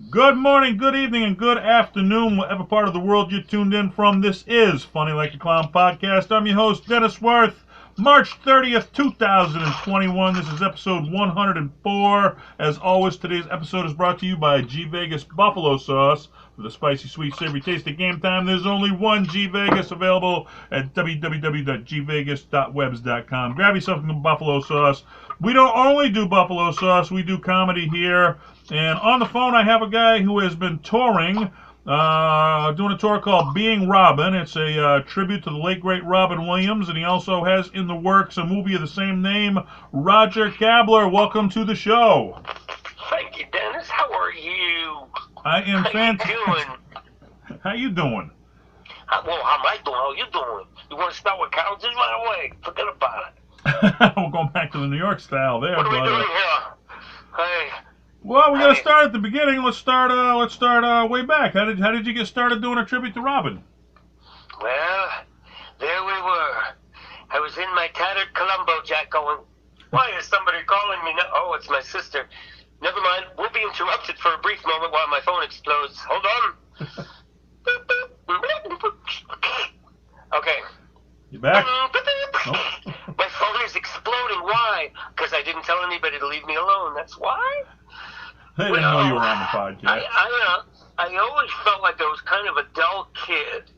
Good morning, good evening, and good afternoon, whatever part of the world you're tuned in from. This is Funny Like a Clown podcast. I'm your host, Dennis Wirth. March 30th, 2021. This is episode 104. As always, today's episode is brought to you by G Vegas Buffalo Sauce. For the spicy, sweet, savory taste of game time, there's only one G Vegas available at www.gvegas.webs.com. Grab yourself some buffalo sauce. We don't only do buffalo sauce, we do comedy here. And on the phone, I have a guy who has been touring, doing a tour called Being Robin. It's a tribute to the late, great Robin Williams. And he also has in the works a movie of the same name, Roger Kabler. Welcome to the show. Thank you, Dennis. How are you? I am fantastic. How you doing? How you doing? How am I doing? How you doing? You want to start with Carol? Just right away. Forget about it. We're going back to the New York style there. What are we doing here? Hey. Well, we got to start at the beginning. Let's start way back. How did you get started doing a tribute to Robin? Well, there we were. I was in my tattered Columbo jack going, why is somebody calling me now? Oh, it's my sister. Never mind. We'll be interrupted for a brief moment while my phone explodes. Hold on. Okay. You back? Nope. My phone is exploding. Why? Because I didn't tell anybody to leave me alone. That's why? They didn't know you were on the podcast. I always felt like I was kind of a dull kid.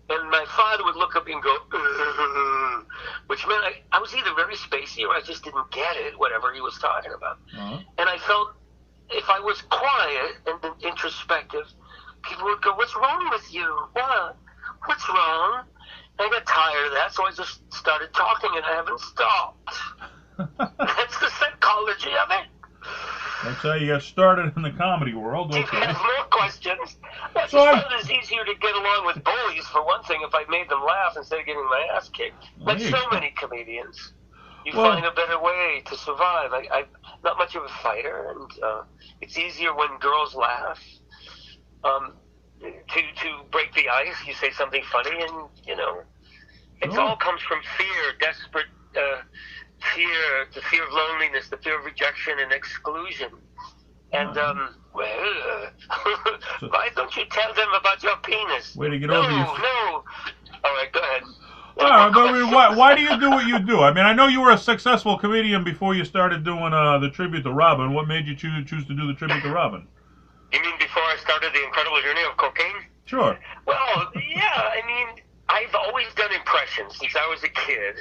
And my father would look up and go, ugh, which meant I was either very spacey or I just didn't get it, whatever he was talking about. Uh-huh. And I felt if I was quiet and introspective, people would go, what's wrong with you? What? What's wrong? I got tired of that, so I just started talking and I haven't stopped. That's the psychology of it. That's how you got started in the comedy world. Do you Okay. have more questions? I just So thought it was easier to get along with bullies, for one thing, if I made them laugh instead of getting my ass kicked. Like Hey. so many comedians. You Well- find a better way to survive. I'm not much of a fighter, and it's easier when girls laugh. To break the ice, you say something funny, and, you know, it Sure. all comes from fear, desperate fear, the fear of loneliness, the fear of rejection and exclusion. And, why don't you tell them about your penis? Way to get no, over your... No. All right, go ahead. Well, but I mean, why do you do what you do? I mean, I know you were a successful comedian before you started doing the tribute to Robin. What made you choose to do the tribute to Robin? You mean before I started the incredible journey of cocaine? Sure. Well, yeah, I mean, I've always done impressions since I was a kid.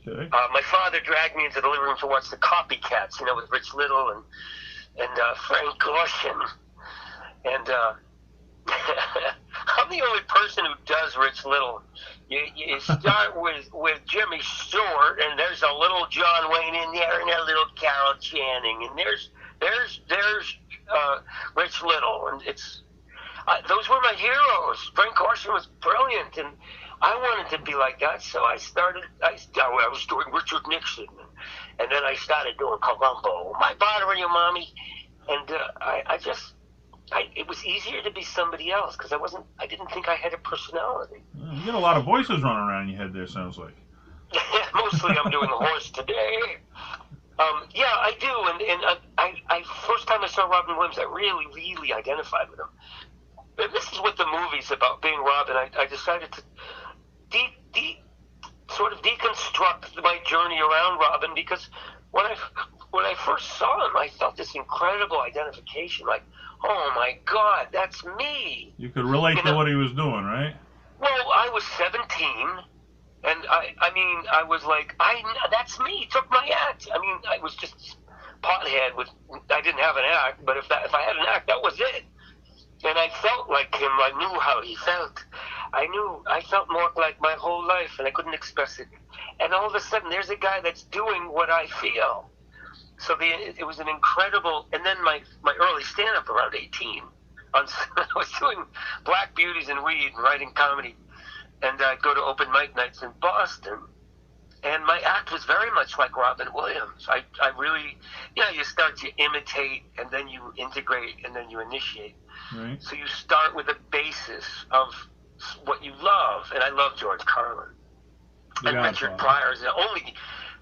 Okay. My father dragged me into the living room to watch the Copycats, with Rich Little and Frank Gorshin. And I'm the only person who does Rich Little. You start with Jimmy Stewart, and there's a little John Wayne in there, and a little Carol Channing, and there's Rich Little, and it's those were my heroes. Frank Gorshin was brilliant, and I wanted to be like that, so I was doing Richard Nixon, and then I started doing Columbo. Am I bothering you, Mommy? And it was easier to be somebody else because I didn't think I had a personality. You got a lot of voices running around in your head there, sounds like. Mostly I'm doing horse today. Yeah, I do, and I first time I saw Robin Williams, I really, really identified with him. And this is what the movie's about, Being Robin. I decided to sort of deconstruct my journey around Robin, because when I first saw him, I felt this incredible identification, like, oh my God, that's me. You could relate to what he was doing, right? Well, I was 17, and I was like, that's me. He took my act. I mean, I was just pothead I didn't have an act, but if I had an act, that was it. And I felt like him. I knew how he felt. I felt more like my whole life, and I couldn't express it. And all of a sudden, there's a guy that's doing what I feel. So it was an incredible. And then my early stand-up around 18, I was doing Black Beauties and Weed and writing comedy, and I'd go to open mic nights in Boston. And my act was very much like Robin Williams. I really, you start to imitate, and then you integrate, and then you initiate. Right. So you start with a basis of what you love, and I love George Carlin. The And Richard Godfather. Pryor is the only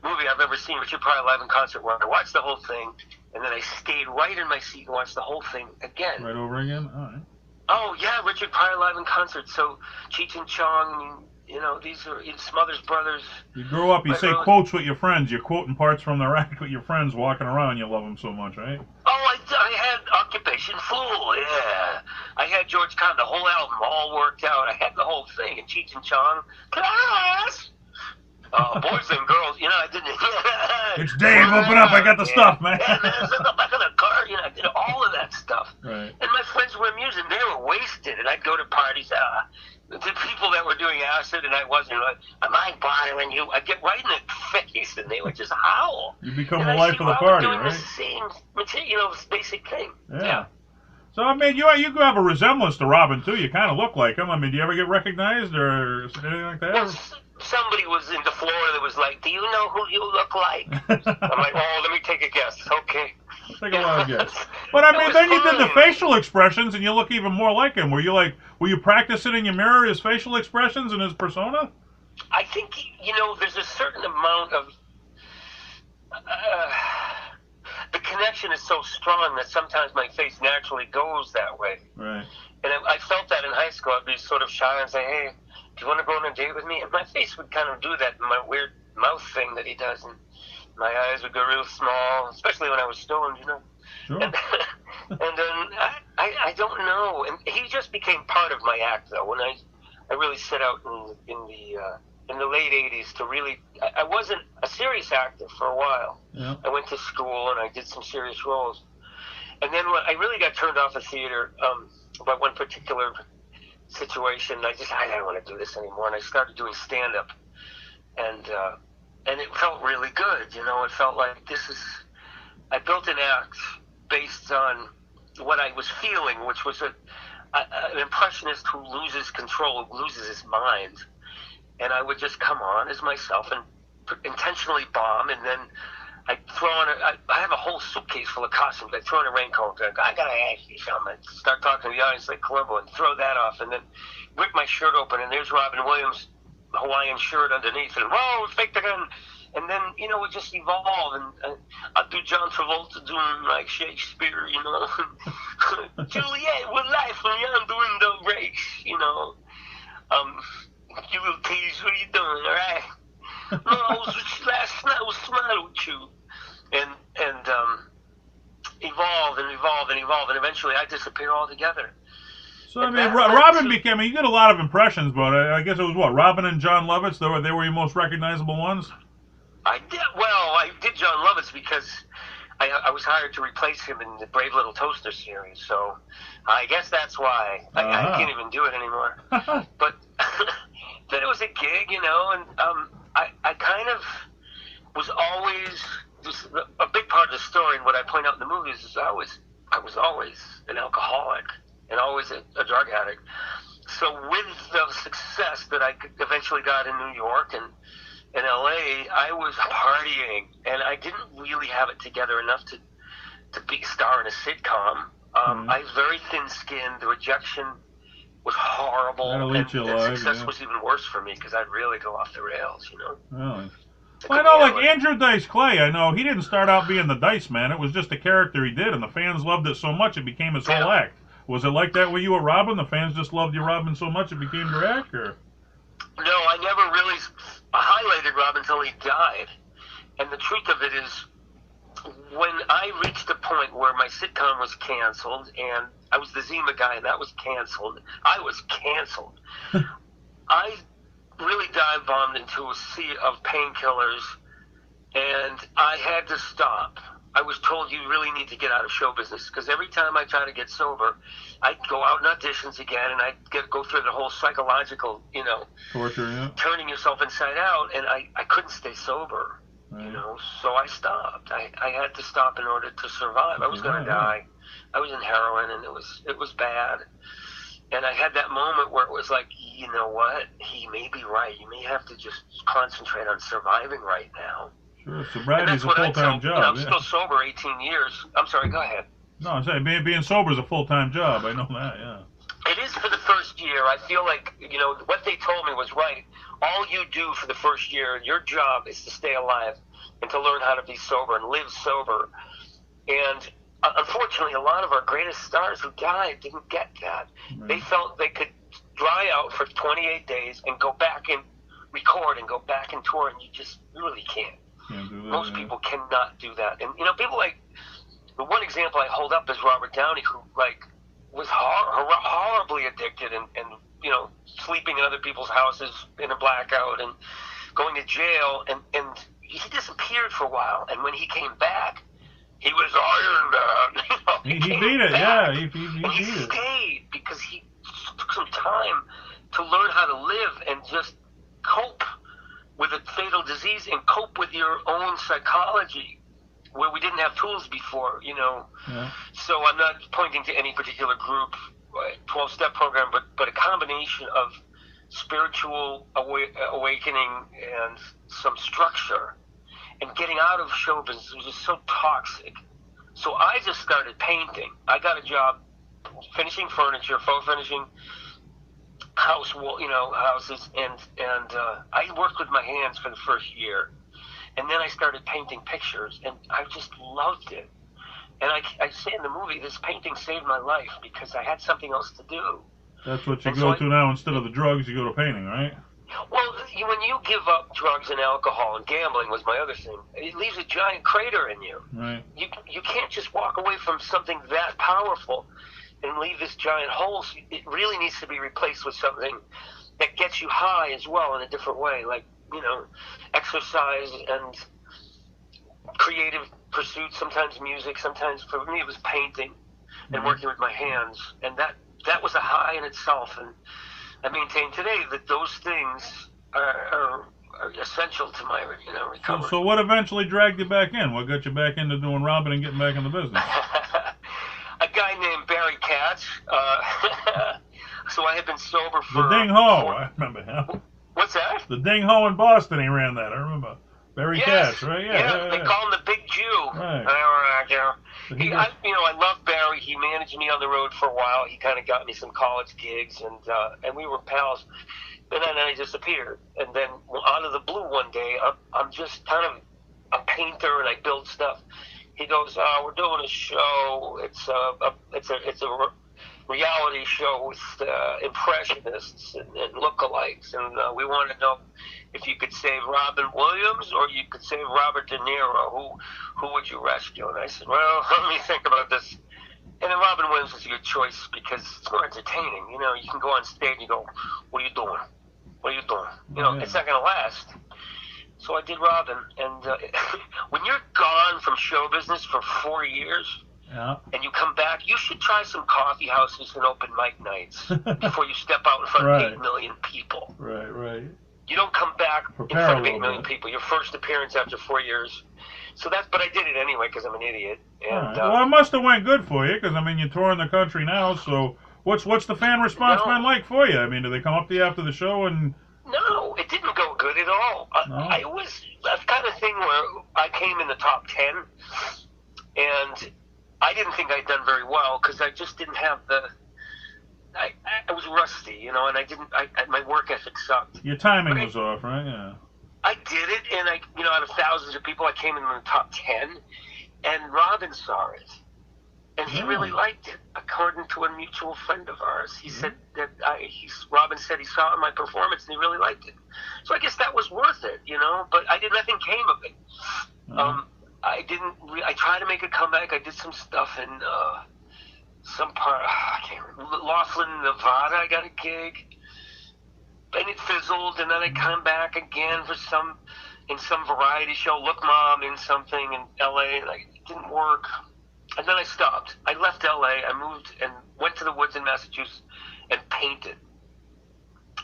movie I've ever seen Richard Pryor live in concert where I watched the whole thing, And then I stayed right in my seat and watched the whole thing again. Right over again? All right. Oh, yeah, Richard Pryor live in concert. So Cheech and Chong, you know, these are Smothers Brothers. You grow up, you say quotes with your friends. You're quoting parts from the rack with your friends walking around. You love them so much, right? Oh, I had Occupation Fool, yeah. I had George Carlin, the whole album all worked out. I had the whole thing. And Cheech and Chong, class! Boys and girls, you know, I didn't. It's Dave, open up, I got the stuff, man. Yeah, man, it's in the back of the car, you know, I did all of that stuff. Right. And my friends were amusing. They were wasted, and I'd go to parties. The people that were doing acid, and I wasn't. Like, am I bothering you? I'd get right in the face, and they would just howl. You become the life of the party, right? The same, you know, basic thing. Yeah. So, I mean, you have a resemblance to Robin, too. You kind of look like him. I mean, do you ever get recognized or anything like that? Well, somebody was into Florida that was like, do you know who you look like? I'm like, oh, let me take a guess. Okay. Take a wild guess. But, I mean, then you did the facial expressions, and you look even more like him. Were you practicing in your mirror his facial expressions and his persona? I think, you know, there's a certain amount of... the connection is so strong that sometimes my face naturally goes that way. Right. And I felt that in high school. I'd be sort of shy and say, hey, do you want to go on a date with me? And my face would kind of do that, my weird mouth thing that he does. And my eyes would go real small, especially when I was stoned, you know. Sure. And then I don't know. And he just became part of my act, though. When I really set out in the late 80s to really... I wasn't a serious actor for a while. Yeah. I went to school and I did some serious roles. And then when I really got turned off of theater by one particular situation, I don't want to do this anymore. And I started doing stand-up. And it felt really good, you know. It felt like I built an act based on what I was feeling, which was an impressionist who loses control, loses his mind. And I would just come on as myself and intentionally bomb, and then I'd throw on I have a whole suitcase full of costumes. I'd throw in a raincoat. I gotta ask you something. I'd start talking to the audience like Columbo and throw that off, and then rip my shirt open, and there's Robin Williams' Hawaiian shirt underneath, and whoa, fake the gun. And then, you know, it just evolved, and I'd do John Travolta doing like Shakespeare, you know. Juliet, with life when you're doing the race, you know. You little tease, what are you doing, all right? No, I was with you last night. I was smiling with you. And evolved and evolved and evolved, and eventually I disappear altogether. So, I mean, Robin became, you did a lot of impressions, but I guess it was what, Robin and John Lovitz, they were your most recognizable ones? I did John Lovitz because I was hired to replace him in the Brave Little Toaster series, so I guess that's why. I can't even do it anymore. But then it was a gig, you know, and I kind of was always, a big part of the story, and what I point out in the movies is I was always an alcoholic and always a drug addict. So with the success that I eventually got in New York and in LA, I was partying, and I didn't really have it together enough to be a star in a sitcom. I was very thin-skinned. The rejection was horrible, and success was even worse for me because I'd really go off the rails, you know. Really? Well, I know, like Andrew Dice Clay, I know he didn't start out being the Dice Man. It was just a character he did, and the fans loved it so much it became his whole act. Was it like that with you at Robin? The fans just loved you, Robin, so much it became your act, or? No, I never really highlighted Robin until he died. And the truth of it is, when I reached the point where my sitcom was canceled, and I was the Zima guy, and that was canceled, I was canceled. I really dive-bombed into a sea of painkillers, and I had to stop. I was told you really need to get out of show business, because every time I try to get sober, I'd go out in auditions again, and I'd go through the whole psychological, you know, torture, yeah, turning yourself inside out, and I couldn't stay sober, right, you know, so I stopped. I had to stop in order to survive. I was going to die. I was in heroin, and it was bad. And I had that moment where it was like, you know what, he may be right. You may have to just concentrate on surviving right now. Sure, sobriety's a full-time job. You know, I'm still sober 18 years. I'm sorry, go ahead. No, I'm saying being sober is a full-time job. I know that, yeah. It is for the first year. I feel like, you know, what they told me was right. All you do for the first year, your job is to stay alive and to learn how to be sober and live sober. And unfortunately, a lot of our greatest stars who died didn't get that. Right. They felt they could dry out for 28 days and go back and record and go back and tour, and you just really can't. Can't do that, Most people cannot do that. And, people like, the one example I hold up is Robert Downey, who, was horribly addicted and sleeping in other people's houses in a blackout and going to jail. And he disappeared for a while. And when he came back, he was Iron Man. He beat it, yeah. He he beat it. stayed because he took some time to learn how to live and just cope with a fatal disease and cope with your own psychology, where we didn't have tools before, Yeah. So I'm not pointing to any particular group, 12-step program, but a combination of spiritual awakening and some structure, and getting out of show business was just so toxic. So I just started painting. I got a job finishing furniture, faux finishing houses, and I worked with my hands for the first year. And then I started painting pictures, and I just loved it. And I say in the movie, this painting saved my life because I had something else to do. That's what you go to now. Instead of the drugs, you go to painting, right? Well, when you give up drugs and alcohol, and gambling was my other thing, it leaves a giant crater in you. Right. You can't just walk away from something that powerful and leave this giant hole. So it really needs to be replaced with something that gets you high as well in a different way, like, exercise and creative pursuits, sometimes music, sometimes for me it was painting and working with my hands. And that was a high in itself. And I maintain today that those things are essential to my recovery. So what eventually dragged you back in? What got you back into doing robbing and getting back in the business? A guy named Barry Katz. So I had been sober for... The Ding Ho, I remember him. What's that? The Ding Ho in Boston, he ran that, I remember. Barry Katz, right? Yeah, they call him the Big Jew. Right. I love Barry. He managed me on the road for a while. He kind of got me some college gigs, and we were pals. And then I disappeared. And then out of the blue one day, I'm just kind of a painter, and I build stuff. He goes, "We're doing a show. It's a reality show with impressionists and lookalikes, and we want to know if you could save Robin Williams or you could save Robert De Niro. Who would you rescue?" And I said, "Well, let me think about this." And then Robin Williams is a good choice because it's more entertaining. You can go on stage and you go, "What are you doing? What are you doing?" It's not going to last. So I did Robin, and when you're gone from show business for 4 years, yeah, and you come back, you should try some coffee houses and open mic nights before you step out in front of 8 million people. Right. You don't come back in front of 8 million people. Your first appearance after 4 years. But I did it anyway because I'm an idiot. And, well, it must have went good for you because, you're touring the country now, so what's the fan response been like for you? Do they come up to you after the show and... No, it didn't go good at all. I was that kind of thing where I came in the top 10, and I didn't think I'd done very well because I just didn't have I was rusty, and my work ethic sucked. Your timing was off, right? Yeah. I did it, and out of thousands of people, I came in the top 10, and Robin saw it. And he really liked it, according to a mutual friend of ours. He said that Robin said he saw it in my performance and he really liked it. So I guess that was worth it, But nothing came of it. I tried to make a comeback. I did some stuff in some part. I can't remember. Laughlin, Nevada. I got a gig, and it fizzled. And then I come back again for some variety show. Look, Mom, in something in L.A. And it didn't work. And then I stopped. I left L.A. I moved and went to the woods in Massachusetts and painted.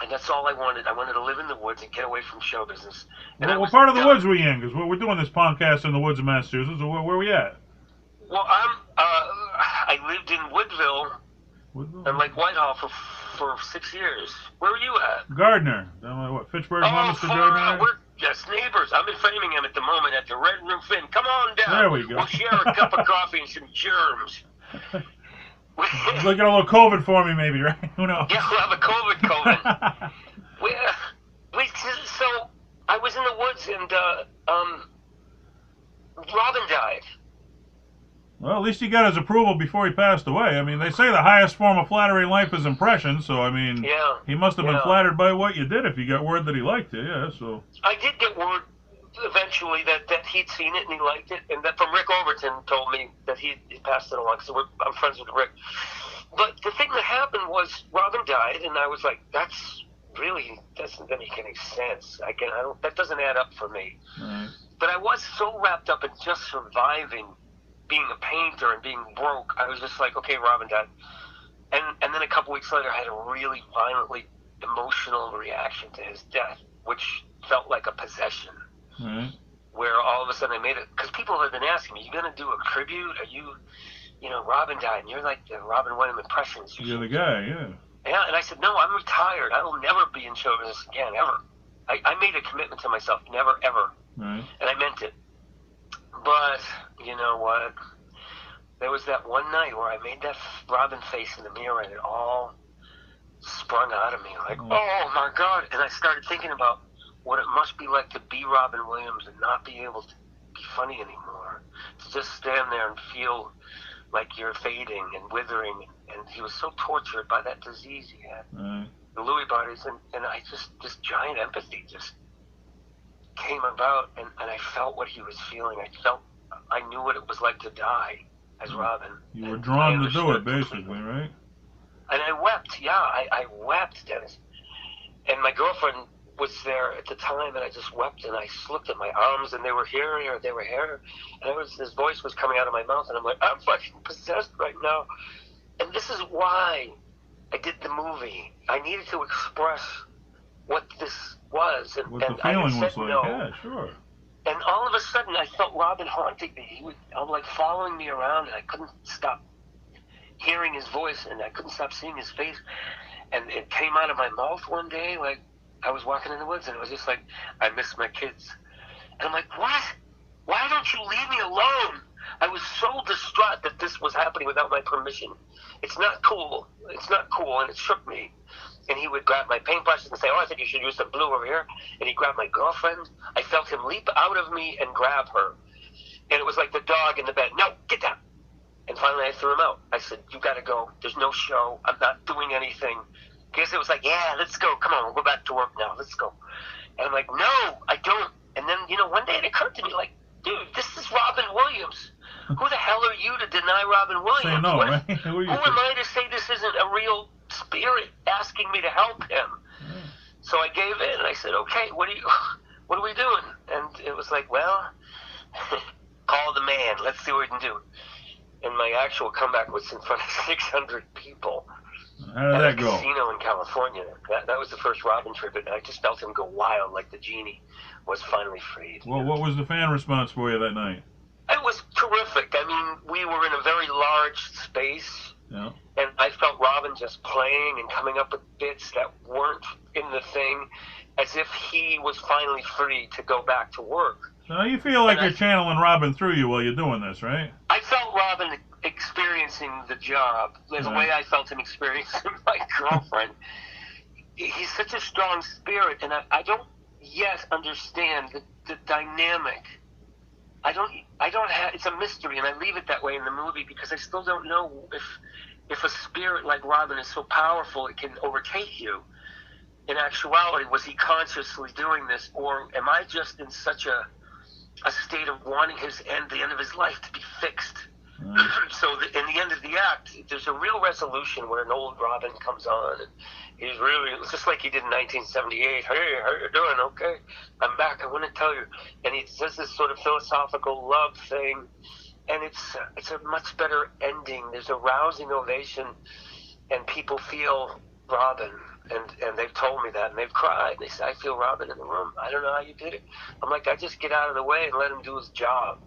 And that's all I wanted. I wanted to live in the woods and get away from show business. And what part of the woods were you in? Because we're doing this podcast in the woods of Massachusetts. So where we at? Well, I lived in Woodville and Lake Whitehall for 6 years. Where were you at? Gardner. Fitchburg, Leominster, Gardner? We're just neighbors. I'm in Framingham at the moment at the Red Roof Inn. Come on down. There we go. We'll share a cup of coffee and some germs. Look at a little COVID for me, maybe, right? Who knows? Yeah, we'll have a COVID. So I was in the woods, and Robin died. Well, at least he got his approval before he passed away. I mean, they say the highest form of flattery in life is impression, so, I mean, Yeah. he must have been flattered by what you did if you got word that he liked it, yeah, so. I did get word eventually that he'd seen it and he liked it, and that from Rick Overton told me that he passed it along, so I'm friends with Rick. But the thing that happened was Robin died, and I was like, that's really doesn't make any sense. That doesn't add up for me. Right. But I was so wrapped up in just surviving being a painter and being broke. I was just like, okay, Robin died. And then a couple weeks later, I had a really violently emotional reaction to his death, which felt like a possession. Right. Where all of a sudden I made it, because people have been asking me, you going to do a tribute? Are you, Robin died, and you're like the Robin Williams impressions. You're the guy, yeah. Yeah, and I said, no, I'm retired. I will never be in show business again, ever. I made a commitment to myself, never, ever. Right. And I meant it. But, you know what? There was that one night where I made that Robin face in the mirror, and it all sprung out of me. Like, oh my God. And I started thinking about what it must be like to be Robin Williams and not be able to be funny anymore. To just stand there and feel like you're fading and withering. And he was so tortured by that disease he had, the Lewy bodies. And I just, this giant empathy just came about, and I felt what he was feeling. I knew what it was like to die as Robin. You were drawn to do it, basically, right? And I wept, yeah, I wept, Dennis. And my girlfriend was there at the time, and I just wept, and I looked at my arms, and they were here, and his voice was coming out of my mouth, and I'm like, I'm fucking possessed right now. And this is why I did the movie. I needed to express what this was, and what the feeling was like, yeah, sure. And all of a sudden, I felt Robin haunting me. He was like following me around, and I couldn't stop hearing his voice, and I couldn't stop seeing his face. And it came out of my mouth one day, like I was walking in the woods, and it was just like, I miss my kids. And I'm like, what? Why don't you leave me alone? I was so distraught that this was happening without my permission. It's not cool. It's not cool, and it shook me. And he would grab my paintbrushes and say, oh, I think you should use some blue over here. And he'd grab my girlfriend. I felt him leap out of me and grab her. And it was like the dog in the bed. No, get down. And finally I threw him out. I said, you got to go. There's no show. I'm not doing anything. Because it was like, yeah, let's go. Come on, we'll go back to work now. Let's go. And I'm like, no, I don't. And then, one day it occurred to me, like, dude, this is Robin Williams. Who the hell are you to deny Robin Williams? Say no, right? Who am I to say this isn't a real spirit asking me to help him? Yeah. So I gave in, and I said, okay, what are we doing? And it was like, well, call the man. Let's see what we can do. And my actual comeback was in front of 600 people. How did that go? At a casino in California. That was the first Robin tribute, and I just felt him go wild, like the genie was finally freed. Well, what was the fan response for you that night? It was terrific. I mean, we were in a very large space, and I felt Robin just playing and coming up with bits that weren't in the thing, as if he was finally free to go back to work. So you feel like you're channeling Robin through you while you're doing this, right? I felt Robin experiencing the job the way I felt him experiencing my girlfriend. He's such a strong spirit, and I don't yet understand the dynamic. I don't have, it's a mystery, and I leave it that way in the movie because I still don't know if a spirit like Robin is so powerful it can overtake you. In actuality, was he consciously doing this, or am I just in such a state of wanting the end of his life to be fixed? So in the end of the act, there's a real resolution where an old Robin comes on, and he's really, just like he did in 1978, hey, how you doing? Okay, I'm back, I want to tell you. And he says this sort of philosophical love thing, and it's a much better ending. There's a rousing ovation, and people feel Robin, and they've told me that, and they've cried. They say, I feel Robin in the room. I don't know how you did it. I'm like, I just get out of the way and let him do his job.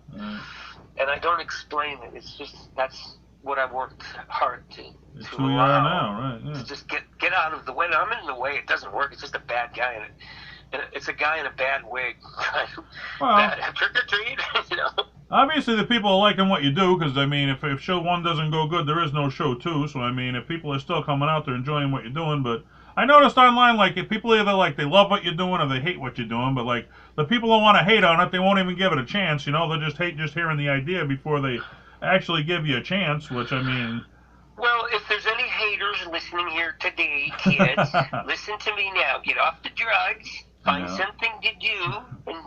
And I don't explain it. It's just, that's what I worked hard to it's to who you are now, right? Yeah. To just get out of the way. I'm in the way. It doesn't work. It's just a bad guy, and it's a guy in a bad wig. Well, trick or treat, Obviously, the people are liking what you do, because, I mean, if show 1 doesn't go good, there is no show 2. So, I mean, if people are still coming out there enjoying what you're doing, but I noticed online, like, if people either, like, they love what you're doing or they hate what you're doing, but, like, the people who want to hate on it, they won't even give it a chance, they'll just hate just hearing the idea before they actually give you a chance, which, I mean... Well, if there's any haters listening here today, kids, listen to me now. Get off the drugs, find something to do. And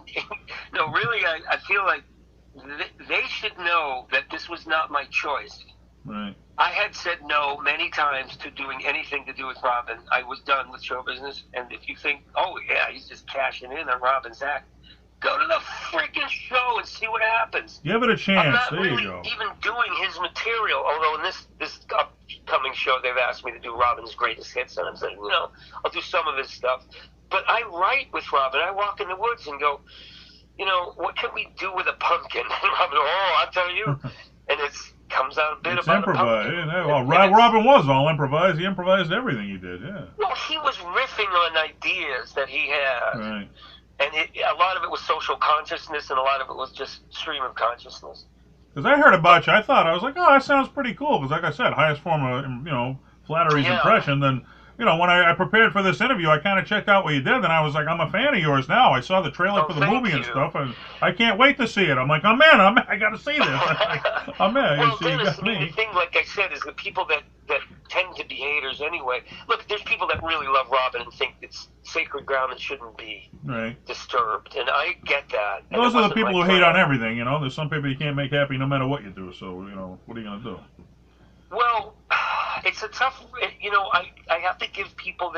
no, really, I feel like they should know that this was not my choice. Right. I had said no many times to doing anything to do with Robin. I was done with show business. And if you think, oh, yeah, he's just cashing in on Robin's act, go to the freaking show and see what happens. Give it a chance. I'm not there really you go. even doing his material, although in this upcoming show they've asked me to do Robin's greatest hits, and I'm saying, I'll do some of his stuff. But I write with Robin. I walk in the woods and go, what can we do with a pumpkin? And Robin, I'll tell you. And it comes out a bit about improvised. a pumpkin. Yeah, well, Robin was all improvised. He improvised everything he did, yeah. Well, he was riffing on ideas that he had. Right. And a lot of it was social consciousness, and a lot of it was just stream of consciousness. Because I heard about you, I was like, oh, that sounds pretty cool. Because like I said, highest form of, flattery's impression. Then, when I prepared for this interview, I kind of checked out what you did, and I was like, I'm a fan of yours now. I saw the trailer for the movie and stuff, and I can't wait to see it. I'm like, I'm in. I got to see this. I'm in. Well, Dennis, the thing, like I said, is the people that tend to be haters anyway. Look, there's people that really love Robin and think it's sacred ground that shouldn't be disturbed, and I get that. And those are the people who hate on everything, There's some people you can't make happy no matter what you do, so, what are you going to do? Well, it's a tough, I have to give people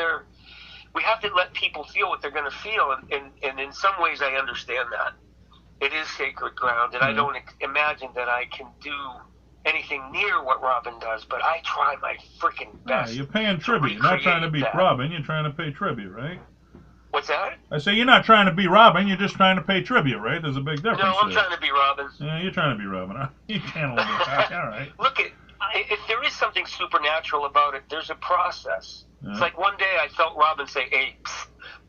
we have to let people feel what they're going to feel, and in some ways I understand that. It is sacred ground, and I don't imagine that I can do anything near what Robin does, but I try my freaking best. Yeah, you're paying tribute. You're not trying to be Robin, you're trying to pay tribute, right? What's that? I say you're not trying to be Robin, you're just trying to pay tribute, right? There's a big difference. No, I'm trying to be Robin. Yeah, you're trying to be Robin. You can't hold it. All right. Look, if there is something supernatural about it, there's a process. Yeah. It's like one day I felt Robin say, hey,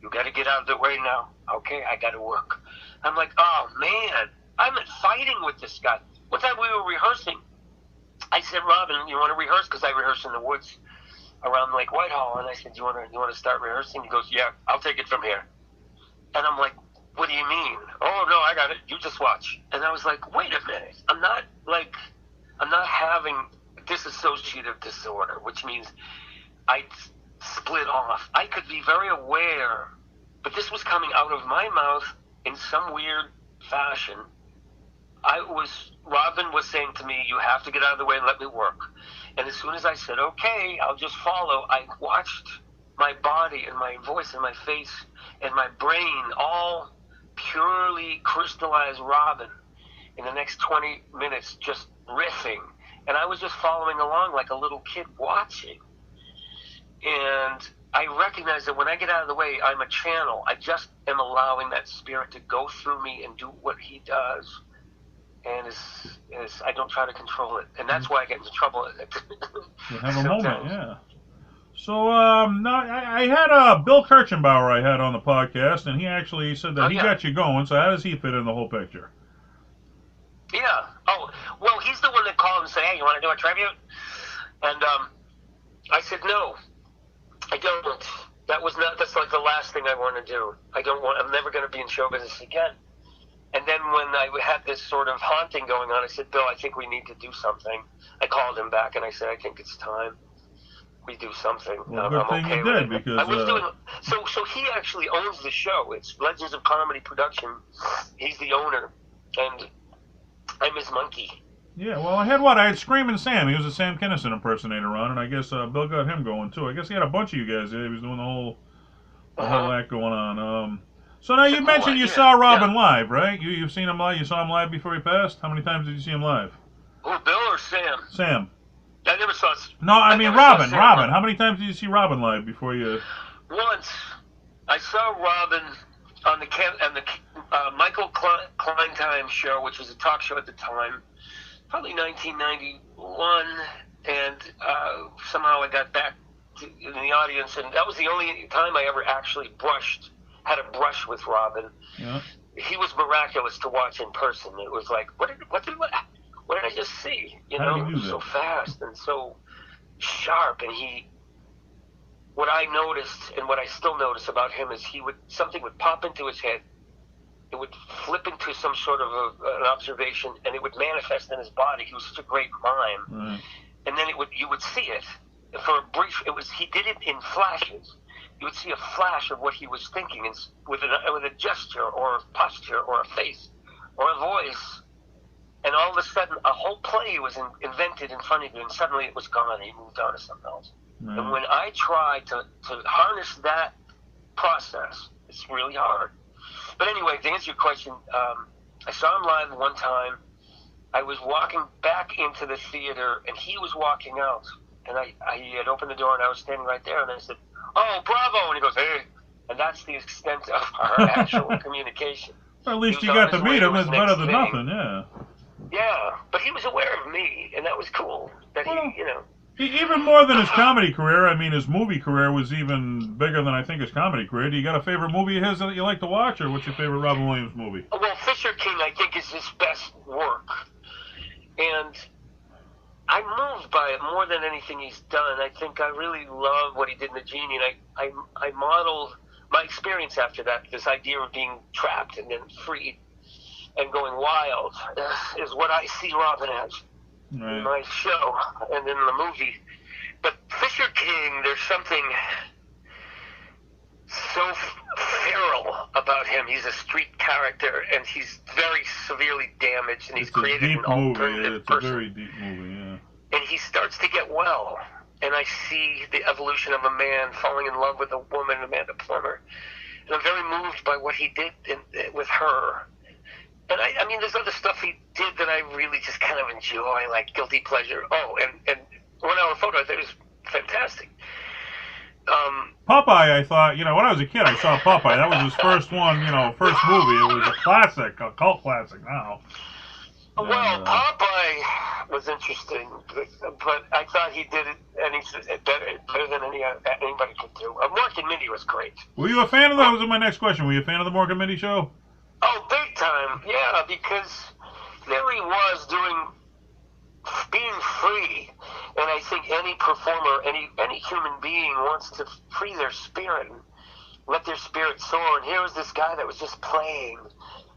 you got to get out of the way now. Okay, I got to work. I'm like, oh, man, I'm fighting with this guy. One time we were rehearsing. I said, Robin, you want to rehearse? Because I rehearse in the woods around Lake Whitehall. And I said, you want to start rehearsing? He goes, yeah, I'll take it from here. And I'm like, what do you mean? Oh, no, I got it. You just watch. And I was like, wait a minute. I'm not having dissociative disorder, which means I split off. I could be very aware, but this was coming out of my mouth in some weird fashion. Robin was saying to me, you have to get out of the way and let me work. And as soon as I said, okay, I'll just follow, I watched my body and my voice and my face and my brain all purely crystallize Robin in the next 20 minutes just riffing. And I was just following along like a little kid watching. And I recognize that when I get out of the way, I'm a channel. I just am allowing that spirit to go through me and do what he does. And I don't try to control it. And that's why I get into trouble. You have a moment, yeah. So, no, I had Bill Kirchenbauer I had on the podcast, and he actually said that he got you going. So how does he fit in the whole picture? Yeah. Oh, well, he's the one that called and said, hey, you want to do a tribute? And I said, no, I don't. That's like the last thing I want to do. I'm never going to be in show business again. And then when I had this sort of haunting going on, I said, Bill, I think we need to do something. I called him back and I said, I think it's time we do something. Well, good thing you did, because I was doing so he actually owns the show. It's Legends of Comedy Production. He's the owner, and I'm his monkey. Yeah, well, I had Screaming Sam. He was a Sam Kinison impersonator on, and I guess Bill got him going too. I guess he had a bunch of you guys there. He was doing the whole act going on. So now you mentioned you saw Robin live, right? You've seen him live. You saw him live before he passed. How many times did you see him live? Who, Bill or Sam? Sam. I never saw. No, I mean Robin. Robin. How many times did you see Robin live before you? Once. I saw Robin on the Michael Kleintime show, which was a talk show at the time, probably 1991, and somehow I got back in the audience, and that was the only time I ever actually had a brush with Robin. Yeah. He was miraculous to watch in person. It was like, what did I just see? It was so fast and so sharp, and what I noticed and what I still notice about him is something would pop into his head, it would flip into some sort of an observation, and it would manifest in his body. He was such a great mime. Right. And then you would see it for a brief. He did it in flashes. You would see a flash of what he was thinking, and with a gesture or a posture or a face or a voice, and all of a sudden a whole play was invented in front of you, and suddenly it was gone, and he moved on to something else. Right. And when I try to harness that process, it's really hard. But anyway, to answer your question, I saw him live one time. I was walking back into the theater, and he was walking out. And I had opened the door, and I was standing right there, and I said, "Oh, bravo!" And he goes, "Hey!" And that's the extent of our actual communication. Well, at least you got to meet him. It's better than nothing, yeah. Yeah, but he was aware of me, and that was cool. That Even more than his comedy career, I mean, his movie career was even bigger than I think his comedy career. Do you got a favorite movie of his that you like to watch, or what's your favorite Robin Williams movie? Well, Fisher King, I think, is his best work. And I'm moved by it more than anything he's done. I think I really love what he did in The Genie, and I modeled my experience after that. This idea of being trapped and then freed and going wild is what I see Robin as. Right. In my show and in the movie. But Fisher King, there's something so feral about him. He's a street character, and he's very severely damaged, and he's created an alternative person. It's a very deep movie, yeah. And he starts to get well, and I see the evolution of a man falling in love with a woman, Amanda Plummer, and I'm very moved by what he did with her. And I mean, there's other stuff he did that I really just kind of enjoy, like Guilty Pleasure. Oh, and 1 Hour Photo, I think it was fantastic. Popeye, I thought, when I was a kid, I saw Popeye. That was his first one, first movie. It was a classic, a cult classic now. Well, Popeye was interesting, but I thought he did it better than anybody could do. Mork and Mindy was great. Were you a fan of that? That was my next question. Were you a fan of the Mork and Mindy show? Oh, big time, yeah, because there he was being free, and I think any performer, any human being wants to free their spirit and let their spirit soar, and here was this guy that was just playing,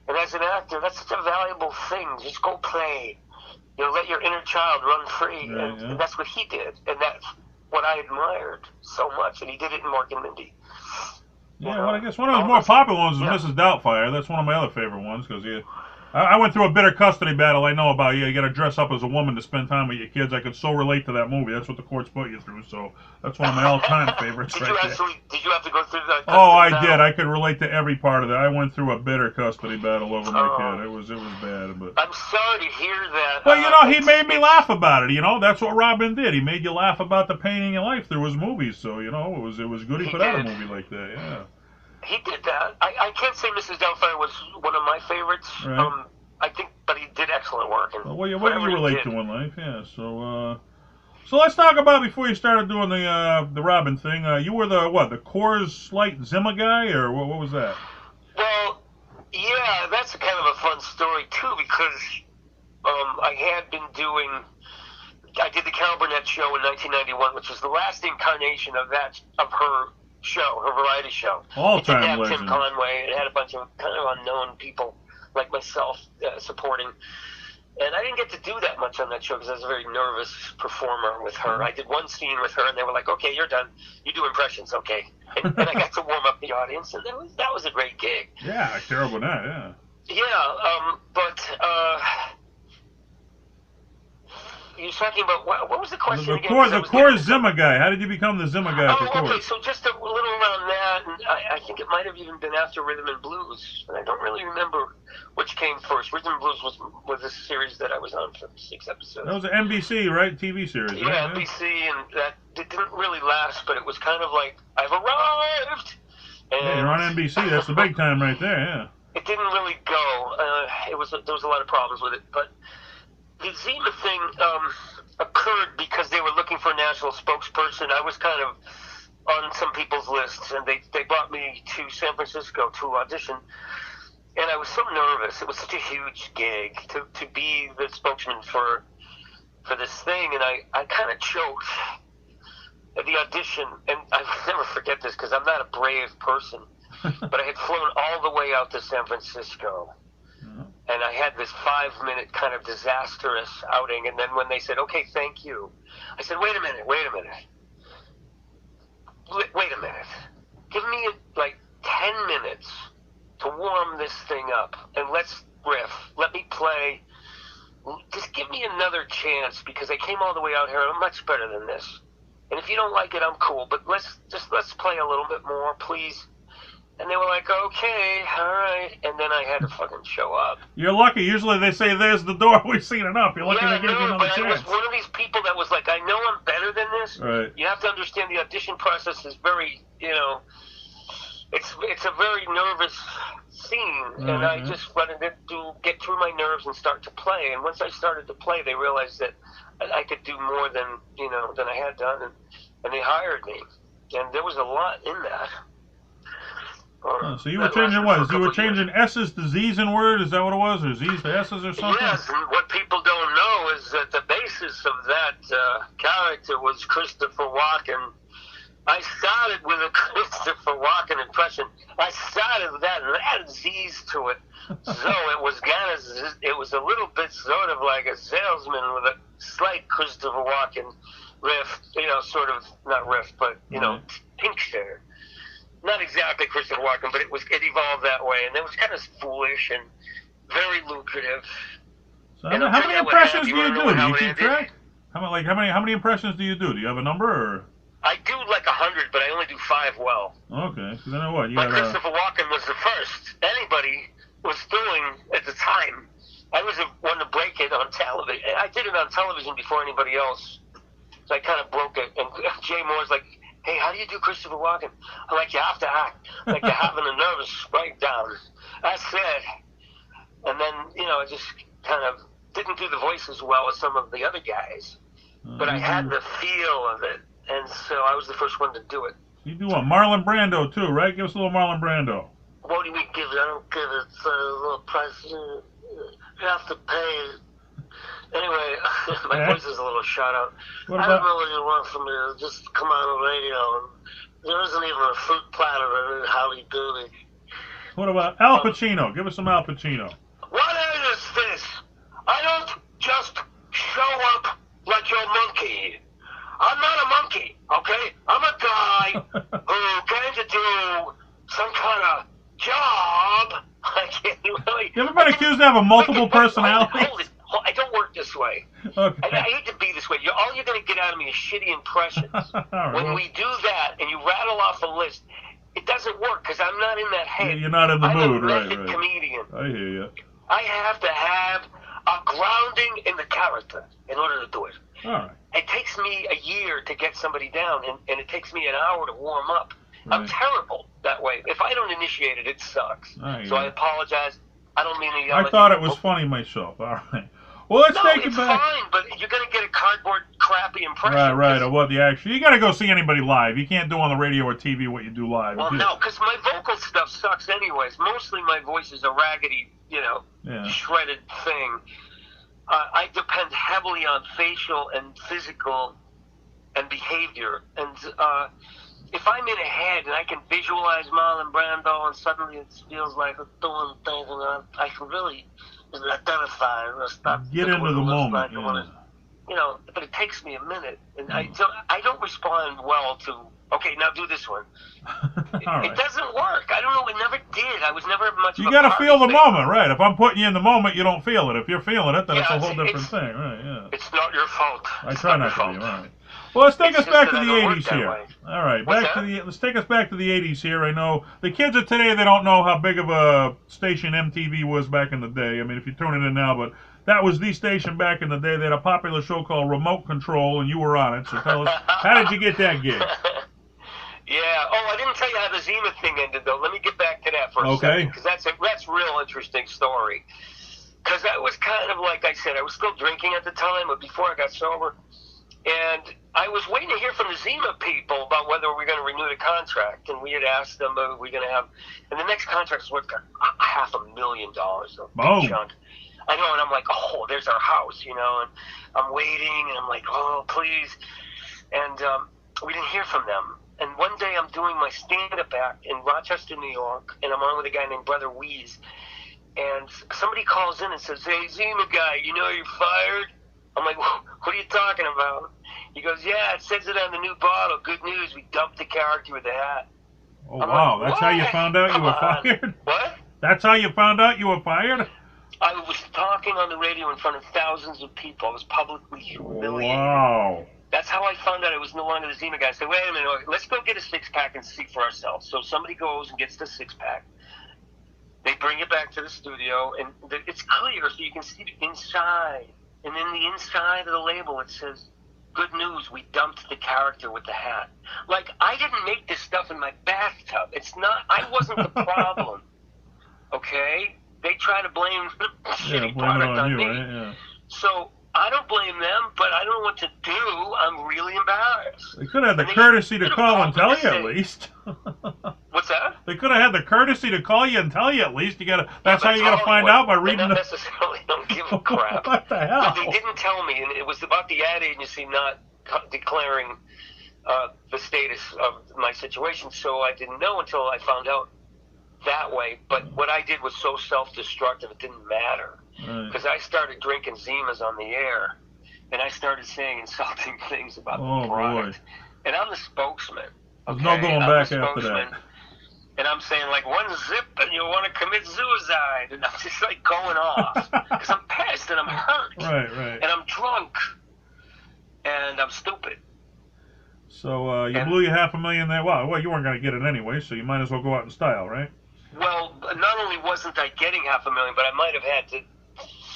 and as an actor, that's such a valuable thing, just go play, let your inner child run free, and that's what he did, and that's what I admired so much, and he did it in Mork and Mindy. Yeah, well, I guess one of the more popular ones is Mrs. Doubtfire. That's one of my other favorite ones because I went through a bitter custody battle. I know about you. You got to dress up as a woman to spend time with your kids. I could so relate to that movie. That's what the courts put you through. So that's one of my all-time favorites. Did you have to go through that? Oh, I did. I could relate to every part of that. I went through a bitter custody battle over my kid. It was bad, but I'm sorry to hear that. Well, he made me laugh about it. That's what Robin did. He made you laugh about the pain in your life through his movies. So it was good. He put out a movie like that. Yeah. He did that. I can't say Mrs. Doubtfire was one of my favorites. Right. I think, but he did excellent work. And what do you relate to in life? Yeah. So let's talk about before you started doing the Robin thing. You were the Coors Light Zima guy, or what was that? Well, yeah, that's kind of a fun story too because I had been doing. I did the Carol Burnett show in 1991, which was the last incarnation of her show, her variety show. All-time legend. It had Tim Conway. It had a bunch of kind of unknown people like myself supporting. And I didn't get to do that much on that show because I was a very nervous performer with her. I did one scene with her, and they were like, "Okay, you're done. You do impressions, okay?" And I got to warm up the audience, and that was a great gig. Yeah, Carol Burnett, yeah. Yeah, but you were talking about, what was the question again? The Coors Zima guy. How did you become the Zima guy for Coors? Okay, so just a little around that, and I think it might have even been after Rhythm and Blues, and I don't really remember which came first. Rhythm and Blues was a series that I was on for 6 episodes. That was an NBC, right? TV series, right? Yeah, NBC, and it didn't really last, but it was kind of like, I've arrived! And you're on NBC. That's the big time right there, yeah. It didn't really go. There was a lot of problems with it, but the Zima thing occurred because they were looking for a national spokesperson. I was kind of on some people's lists, and they brought me to San Francisco to audition. And I was so nervous. It was such a huge gig to be the spokesman for this thing, and I kind of choked at the audition. And I'll never forget this because I'm not a brave person. but I had flown all the way out to San Francisco. And I had this 5-minute kind of disastrous outing. And then when they said, okay, thank you, I said, wait a minute. Give me like 10 minutes to warm this thing up. And let's riff. Let me play. Just give me another chance because I came all the way out here. I'm much better than this. And if you don't like it, I'm cool. But let's play a little bit more, please. And they were like, okay, all right. And then I had to fucking show up. You're lucky. Usually they say, there's the door. We've seen enough. You're lucky to give you another chance. I was one of these people that was like, I know I'm better than this. Right. You have to understand the audition process is very, it's a very nervous scene. And I just wanted to get through my nerves and start to play. And once I started to play, they realized that I could do more than I had done. And they hired me. And there was a lot in that. So you were changing what? You were changing S's to Z's in Word? Is that what it was? Or Z's to S's or something? Yes, and what people don't know is that the basis of that character was Christopher Walken. I started with a Christopher Walken impression. I started with that and added Z's to it. So it was a little bit sort of like a salesman with a slight Christopher Walken riff, sort of, not riff, but, pink share. Not exactly Christopher Walken, but it evolved that way, and it was kind of foolish and very lucrative. So how many impressions do you do? Do you keep track? How many impressions do you do? Do you have a number? Or? I do like 100, but I only do 5 well. Okay, because I know what you got. Christopher Walken was the first anybody was doing at the time. I was the one to break it on television. I did it on television before anybody else, so I kind of broke it. And Jay Moore's like, hey, how do you do Christopher Walken? I'm like, you have to act like you're having a nervous breakdown. That's it. And then, I just kind of didn't do the voice as well as some of the other guys. But I had the feel of it. And so I was the first one to do it. You do Marlon Brando, too, right? Give us a little Marlon Brando. What do we give it? I don't give it. It's a little price. You have to pay. Anyway, my voice is a little shot out. I don't know what you want from me. Just come on the radio. And there isn't even a fruit platter in Howdy Doody. What about Al Pacino? Give us some Al Pacino. What is this? I don't just show up like your monkey. I'm not a monkey, okay? I'm a guy who came to do some kind of job. I can't really... You ever been accused of having multiple personalities? Hold it. I don't work this way. Okay. I hate to be this way. All you're going to get out of me is shitty impressions. Right. When we do that and you rattle off a list, it doesn't work because I'm not in that head. You're not in the mood, right? I'm a method comedian. I hear you. I have to have a grounding in the character in order to do it. All right. It takes me a year to get somebody down, and it takes me an hour to warm up. Right. I'm terrible that way. If I don't initiate it, it sucks. I apologize. I don't mean to yell I thought it was funny myself. All right. Well, let's take it back. It's fine, but you're going to get a cardboard, crappy impression. Right, of what the action. You got to go see anybody live. You can't do on the radio or TV what you do live. Well, no, because my vocal stuff sucks anyways. Mostly my voice is a raggedy, shredded thing. I depend heavily on facial and physical and behavior. And if I'm in a head and I can visualize Marlon Brando and suddenly it feels like I'm doing things and I can really identify and stop. Get into the moment. But it takes me a minute. And I don't respond well to, okay, now do this one. Right. It doesn't work. I don't know. It never did. I was never much You got to feel the moment, right? If I'm putting you in the moment, you don't feel it. If you're feeling it, then it's a whole different thing, right? Yeah. It's not your fault. I try not to be, right. Well, let's take us back to the 80s here. All right, let's take us back to the 80s here. I know the kids of today, they don't know how big of a station MTV was back in the day. I mean, if you turn it in now, but that was the station back in the day. They had a popular show called Remote Control, and you were on it. So tell us, how did you get that gig? Yeah. Oh, I didn't tell you how the Zenith thing ended, though. Let me get back to that for a second, because that's a real interesting story. Because that was kind of like I said, I was still drinking at the time, but before I got sober. And I was waiting to hear from the Zima people about whether we were going to renew the contract. And we had asked them, are we going to have... And the next contract was worth $500,000. A big chunk. I know, and I'm like, oh, there's our house, and I'm waiting, and I'm like, oh, please. And we didn't hear from them. And one day I'm doing my stand-up act in Rochester, New York, and I'm on with a guy named Brother Wheeze. And somebody calls in and says, "Hey, Zima guy, you know you're fired?" I'm like, "What are you talking about?" He goes, "Yeah, it says it on the new bottle. Good news, we dumped the character with the hat." Oh, I'm wow. like, That's how you found out you were fired? What? That's how you found out you were fired? I was talking on the radio in front of thousands of people. I was publicly humiliated. Wow. That's how I found out I was no longer the Zima guy. I said, "Wait a minute, let's go get a six-pack and see for ourselves." So somebody goes and gets the six-pack. They bring it back to the studio, and it's clear, so you can see the inside. And in the inside of the label, it says, "Good news, we dumped the character with the hat." Like, I didn't make this stuff in my bathtub. It's not, I wasn't the problem. Okay? They try to blame shitty product on me. Right? Yeah. So I don't blame them, but I don't know what to do. I'm really embarrassed. They could have had the courtesy to call and tell you at least. What's that? They could have had the courtesy to call you and tell you at least. That's how you got to find out, by reading the... necessarily don't give a crap. What the hell? But they didn't tell me, and it was about the ad agency not declaring the status of my situation, so I didn't know until I found out that way. But what I did was so self-destructive, it didn't matter. Because I started drinking Zimas on the air, and I started saying insulting things about the product. Boy. And I'm the spokesman. There's no going back after that. And I'm saying, like, one zip and you want to commit suicide. And I'm just, like, going off. Because I'm pissed and I'm hurt. Right. And I'm drunk. And I'm stupid. So you blew your $500,000 there. Well, you weren't going to get it anyway, so you might as well go out in style, right? Well, not only wasn't I getting $500,000, but I might have had to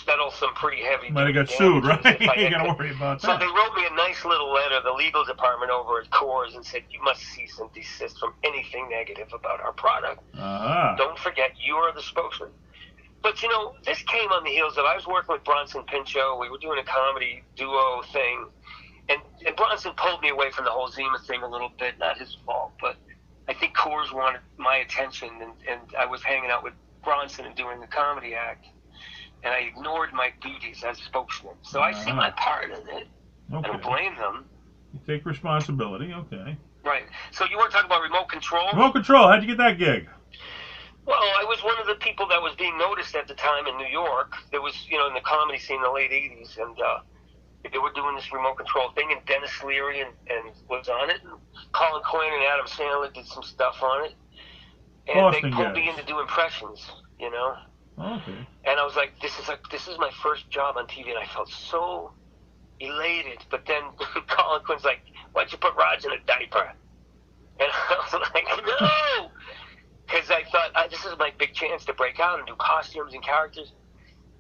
settle some pretty heavy. Might have got sued, right? You got to worry about that. So they wrote me a nice little letter, the legal department over at Coors, and said, "You must cease and desist from anything negative about our product. Don't forget, you are the spokesman." But, you know, this came on the heels of, I was working with Bronson Pinchot. We were doing a comedy duo thing. And Bronson pulled me away from the whole Zima thing a little bit, not his fault, but I think Coors wanted my attention, and I was hanging out with Bronson and doing the comedy act, and I ignored my duties as spokesman. So I see my part in it. Okay. I don't blame them. You take responsibility, okay. Right. So you want to talk about remote control? Remote control, how'd you get that gig? Well, I was one of the people that was being noticed at the time in New York. There was, you know, in the comedy scene in the late 80s, and they were doing this remote control thing, and Dennis Leary and was on it, and Colin Quinn and Adam Sandler did some stuff on it, and Boston they pulled guys. me in to do impressions, you know. Okay. And I was like, this is my first job on TV, and I felt so elated. But then Colin Quinn's like, "Why'd you put Raj in a diaper?" And I was like, "No," because I thought this is my big chance to break out and do costumes and characters.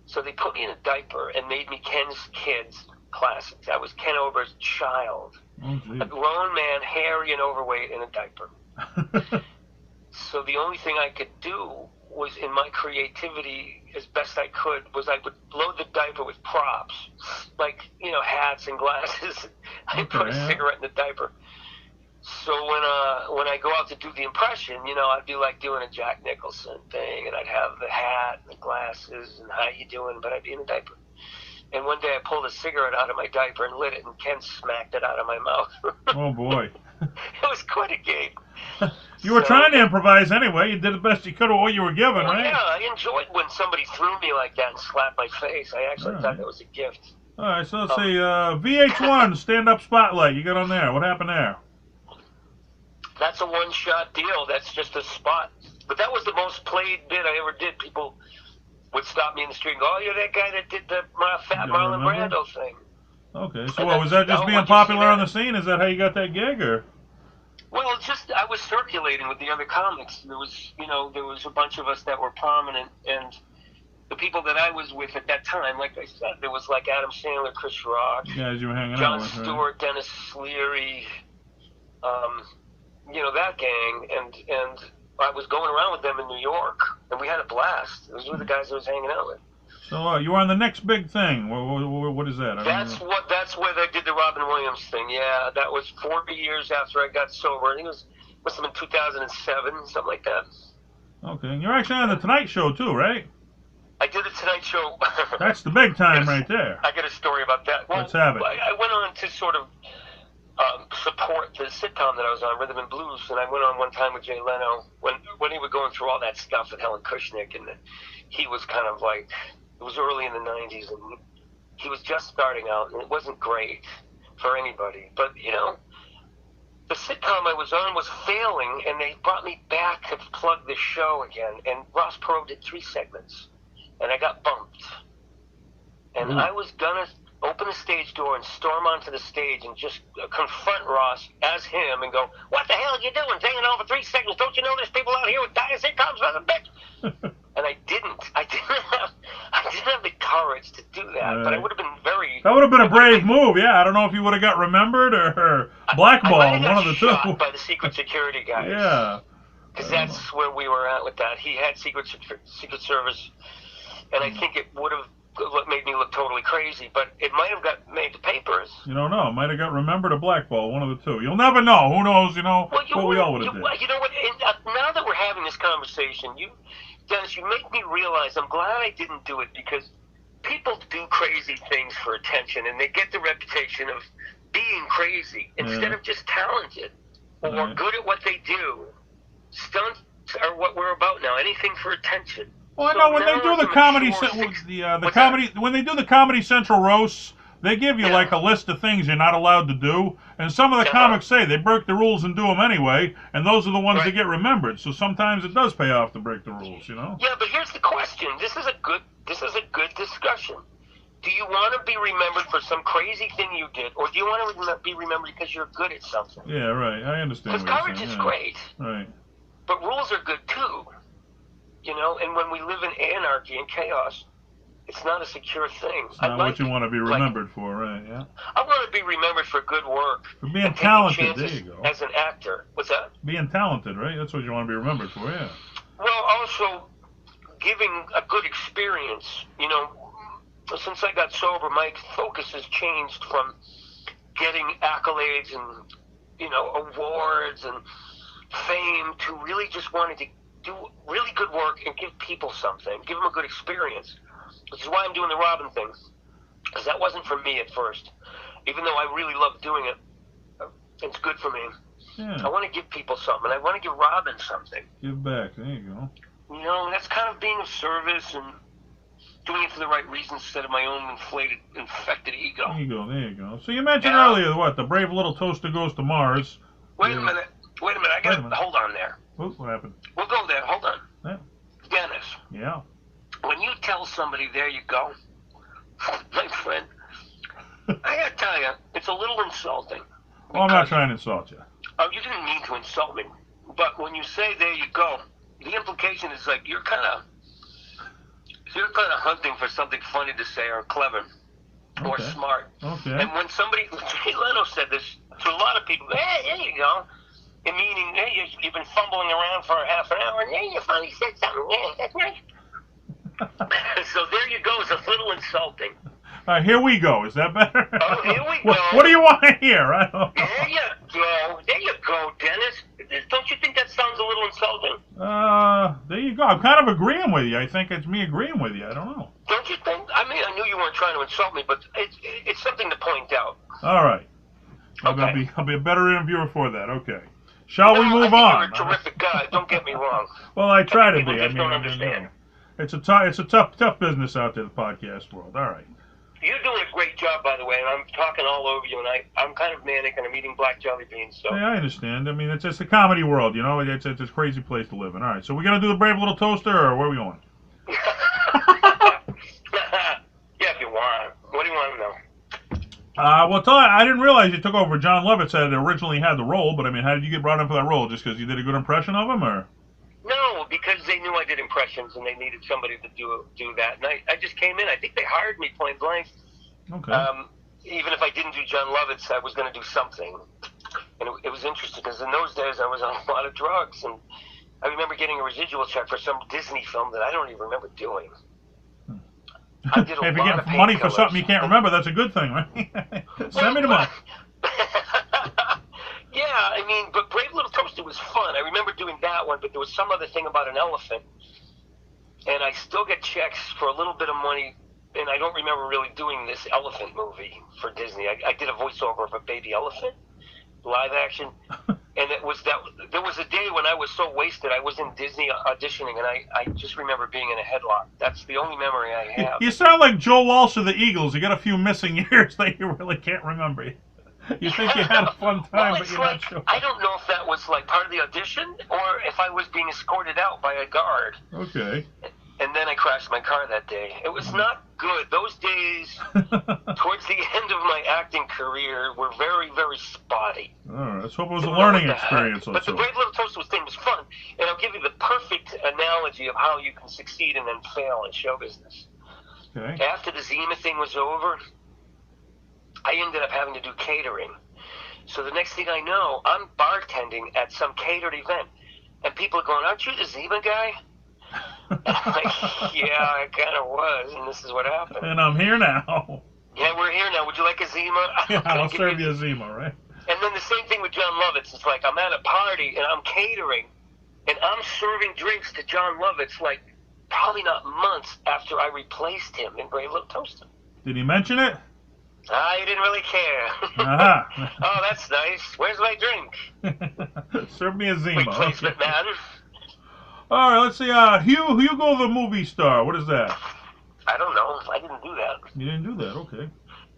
So they put me in a diaper and made me Ken's Kids classics. I was Ken Ober's child, a grown man, hairy and overweight, in a diaper. So the only thing I could do was, in my creativity, as best I could, was I would load the diaper with props, like, you know, hats and glasses. I'd put a cigarette in the diaper. So when I go out to do the impression, you know, I'd be like doing a Jack Nicholson thing, and I'd have the hat and the glasses and how you doing, but I'd be in a diaper. And one day I pulled a cigarette out of my diaper and lit it, and Ken smacked it out of my mouth. Oh, boy. It was quite a gig. You were trying to improvise anyway. You did the best you could with what you were given, right? Yeah, I enjoyed when somebody threw me like that and slapped my face. I actually thought that was a gift. All right, so let's see. VH1 stand-up spotlight. You got on there. What happened there? That's a one-shot deal. That's just a spot. But that was the most played bit I ever did. People would stop me in the street and go, "Oh, you're that guy that did the Fat Marlon Brando thing." Okay, so what, was that just being popular on the scene? Is that how you got that gig, or? Well, just I was circulating with the other comics. There was a bunch of us that were prominent, and the people that I was with at that time, like I said, there was like Adam Sandler, Chris Rock, you guys you were hanging Jon out with, Stewart, right? Dennis Leary, you know, that gang, and I was going around with them in New York, and we had a blast. Those were the guys I was hanging out with. So you were on the next big thing. What is that? That's where they did the Robin Williams thing. Yeah, that was 40 years after I got sober. I think it must have been 2007, something like that. Okay, and you're actually on the Tonight Show too, right? I did the Tonight Show. That's the big time right there. I got a story about that. Well, Let's have it. I went on to sort of support the sitcom that I was on, Rhythm and Blues, and I went on one time with Jay Leno when he was going through all that stuff with Helen Kushnick, and he was kind of like, it was early in the 90s, and he was just starting out, and it wasn't great for anybody. But, you know, the sitcom I was on was failing, and they brought me back to plug the show again, and Ross Perot did 3 segments, and I got bumped. And I was going to open the stage door and storm onto the stage and just confront Ross as him and go, "What the hell are you doing? Taking on for 3 seconds? Don't you know there's people out here with dire sitcoms as a bitch?" And I didn't have the courage to do that. But I would have been very. That would have been a brave move. Yeah, I don't know if you would have got remembered or blackballed, one of the two. Shot by the secret security guys. Yeah. Because that's where we were at with that. He had Secret Service, and I think it would have made me look totally crazy, but it might have got made the papers. You don't know. It might have got remembered or blackball, one of the two. You'll never know. Who knows, you know, what we all would have did. You know what? Now that we're having this conversation, Dennis, you make me realize I'm glad I didn't do it, because people do crazy things for attention, and they get the reputation of being crazy instead of just talented or good at what they do. Stunts are what we're about now. Anything for attention. Well, I know when they do the comedy, when they do the Comedy Central roasts, they give you like a list of things you're not allowed to do, and some of the comics say they break the rules and do them anyway, and those are the ones that get remembered. So sometimes it does pay off to break the rules, you know. Yeah, but here's the question. This is a good discussion. Do you want to be remembered for some crazy thing you did, or do you want to be remembered because you're good at something? Yeah, right. I understand. Because courage is great. Right. But rules are good too. You know, and when we live in anarchy and chaos, it's not a secure thing. It's not what you want to be remembered for, right? Yeah. I want to be remembered for good work. For being talented, there you go. As an actor. What's that? Being talented, right? That's what you want to be remembered for, yeah. Well, also giving a good experience. You know, since I got sober, my focus has changed from getting accolades and, you know, awards and fame to really just wanting to do really good work and give people something, give them a good experience, which is why I'm doing the Robin thing, because that wasn't for me at first, even though I really love doing it. It's good for me. Yeah. I want to give people something. I want to give Robin something. Give back. There you go. You know, that's kind of being of service and doing it for the right reasons instead of my own infected ego. There you go. So you mentioned earlier, the brave little toaster goes to Mars. Wait a minute. I got to hold on there. Oops, what happened? We'll go there. Hold on. Yeah. Dennis. Yeah. When you tell somebody, there you go, my friend, I got to tell you, it's a little insulting. Well, I'm not trying to insult you. Oh, you didn't mean to insult me. But when you say, there you go, the implication is like you're kind of hunting for something funny to say or clever or smart. Okay. And when Jay Leno said this to a lot of people, hey, there you go. Meaning, hey, you've been fumbling around for half an hour, and hey, you finally said something. Yeah, that's right. So there you go. It's a little insulting. Here we go. Is that better? Oh, here we go. What do you want to hear? I don't know. There you go, Dennis. Don't you think that sounds a little insulting? There you go. I'm kind of agreeing with you. I think it's me agreeing with you. I don't know. Don't you think? I mean, I knew you weren't trying to insult me, but it's something to point out. All right. I'll be a better interviewer for that. Okay. Shall we move on? You're a terrific guy. Don't get me wrong. Well, I try to be. Just don't understand. It's a tough business out there, the podcast world. All right. You're doing a great job, by the way, and I'm talking all over you, and I'm kind of manic, and I'm eating black jelly beans. So. Yeah, I understand. I mean, it's just a comedy world, you know. It's a crazy place to live in. All right, so we're gonna do the brave little toaster, or where are we going? Yeah, if you want. What do you want to know? Well, I didn't realize you took over. John Lovitz had originally had the role, but I mean, how did you get brought in for that role? Just because you did a good impression of him, or? No, because they knew I did impressions, and they needed somebody to do that. And I just came in. I think they hired me point blank. Okay. Even if I didn't do John Lovitz, I was going to do something. And it was interesting, because in those days I was on a lot of drugs, and I remember getting a residual check for some Disney film that I don't even remember doing. I did a if you're getting money for something you can't remember, that's a good thing, right? Send me the money. Yeah, I mean, but Brave Little Toaster was fun. I remember doing that one, but there was some other thing about an elephant. And I still get checks for a little bit of money, and I don't remember really doing this elephant movie for Disney. I did a voiceover of a baby elephant. live action. And it was that there was a day when I was so wasted. I was in Disney auditioning, and I just remember being in a headlock. That's the only memory I have. You sound like Joe Walsh of the Eagles. You got a few missing years that you really can't remember. You think you had a fun time, well, but you're like, not sure. I don't know if that was like part of the audition or if I was being escorted out by a guard. Okay. And then I crashed my car that day. It was not good. Those days, towards the end of my acting career, were very, very spotty. All right. Let's hope it was a learning experience. But The Brave Little Toaster thing was fun. And I'll give you the perfect analogy of how you can succeed and then fail in show business. Okay. After the Zima thing was over, I ended up having to do catering. So the next thing I know, I'm bartending at some catered event. And people are going, "Aren't you the Zima guy?" And I'm like, "Yeah, I kind of was, and this is what happened." And I'm here now. Yeah, we're here now. Would you like a Zima? Yeah, I'll serve you a Zima, right? And then the same thing with John Lovitz. It's like I'm at a party, and I'm catering, and I'm serving drinks to John Lovitz, like, probably not months after I replaced him in Brave Little Toaster. Did he mention it? I didn't really care. Uh-huh. Oh, that's nice. Where's my drink? Serve me a Zima. Replacement man. All right, let's see. Hugo the movie star. What is that? I don't know. I didn't do that. You didn't do that. Okay.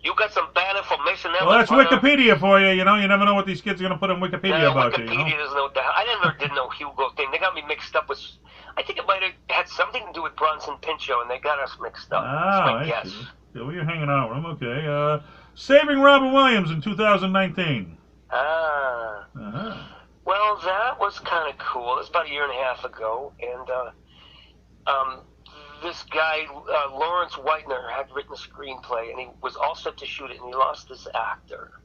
You got some bad information there. Well, that's Wikipedia for you. You know, you never know what these kids are going to put in Wikipedia about Wikipedia you. You know? doesn't know what the hell. I never did know Hugo thing. They got me mixed up with. I think it might have had something to do with Bronson Pinchot, and they got us mixed up. Ah, That's my I guess. see. Yeah, well, you're hanging out with him. Okay. Saving Robin Williams in 2019. Ah. Uh-huh. Well, that was kind of cool. It was about a year and a half ago, and this guy, Lawrence Whitener, had written a screenplay, and he was all set to shoot it, and he lost this actor.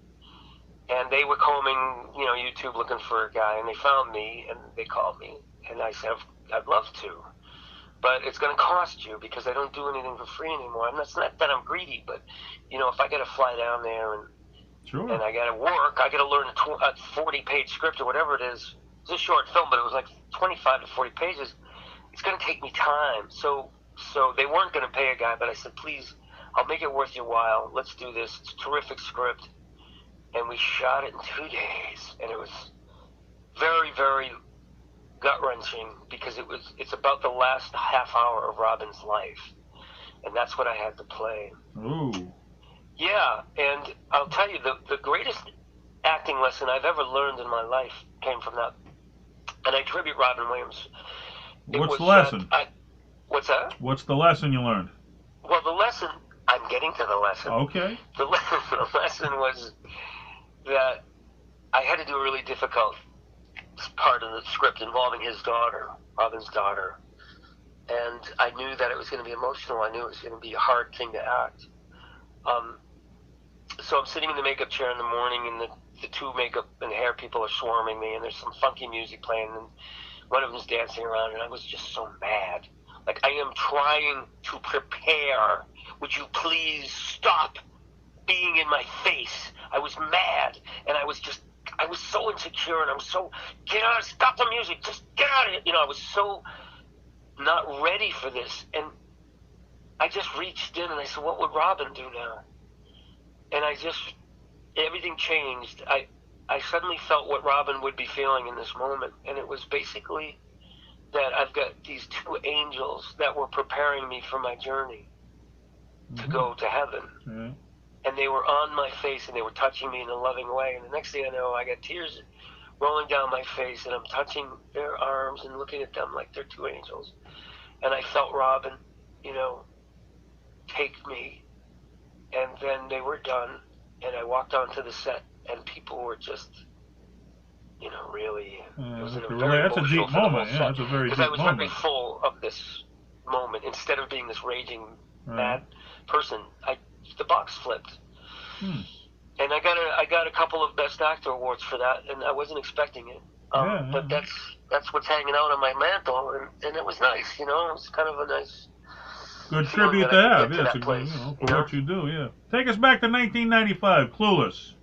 And they were combing, YouTube looking for a guy, and they found me, and they called me, and I said, "I'd love to, but it's going to cost you because I don't do anything for free anymore." And it's not that I'm greedy, but if I got to fly down there and Sure. and I got to work, I got to learn a 40-page script or whatever it is. It's a short film, but it was like 25 to 40 pages. It's going to take me time. So they weren't going to pay a guy, but I said, "Please, I'll make it worth your while. Let's do this. It's a terrific script." And we shot it in 2 days, and it was very, very gut-wrenching because it's about the last half hour of Robin's life, and that's what I had to play. Ooh. Yeah, and I'll tell you, the greatest acting lesson I've ever learned in my life came from that, and I attribute Robin Williams. What's the lesson? What's that? What's the lesson you learned? Well, the lesson, I'm getting to the lesson. Okay. The lesson was that I had to do a really difficult part of the script involving his daughter, Robin's daughter. And I knew that it was going to be emotional. I knew it was going to be a hard thing to act. So I'm sitting in the makeup chair in the morning, and the two makeup and hair people are swarming me, and there's some funky music playing, and one of them's dancing around, and I was just so mad. Like, I am trying to prepare. Would you please stop being in my face? I was mad, and I was so insecure, and I was so, get out, stop the music, just get out of it. I was so not ready for this. And I just reached in and I said, "What would Robin do now?" And everything changed. I suddenly felt what Robin would be feeling in this moment. And it was basically that I've got these two angels that were preparing me for my journey to go to heaven. Mm-hmm. And they were on my face, and they were touching me in a loving way. And the next thing I know, I got tears rolling down my face, and I'm touching their arms and looking at them like they're two angels. And I felt Robin, take me. And then they were done, and I walked onto the set, and people were just, really, it was that's a deep moment. Yeah, that's a very deep moment. Because I was very full of this moment. Instead of being this raging, mad person, the box flipped. And I got a couple of Best Actor awards for that, and I wasn't expecting it. But that's what's hanging out on my mantle, and it was nice, It was kind of a nice... Good tribute to have, yeah. It's a good, for what you do, yeah. Take us back to 1995, Clueless.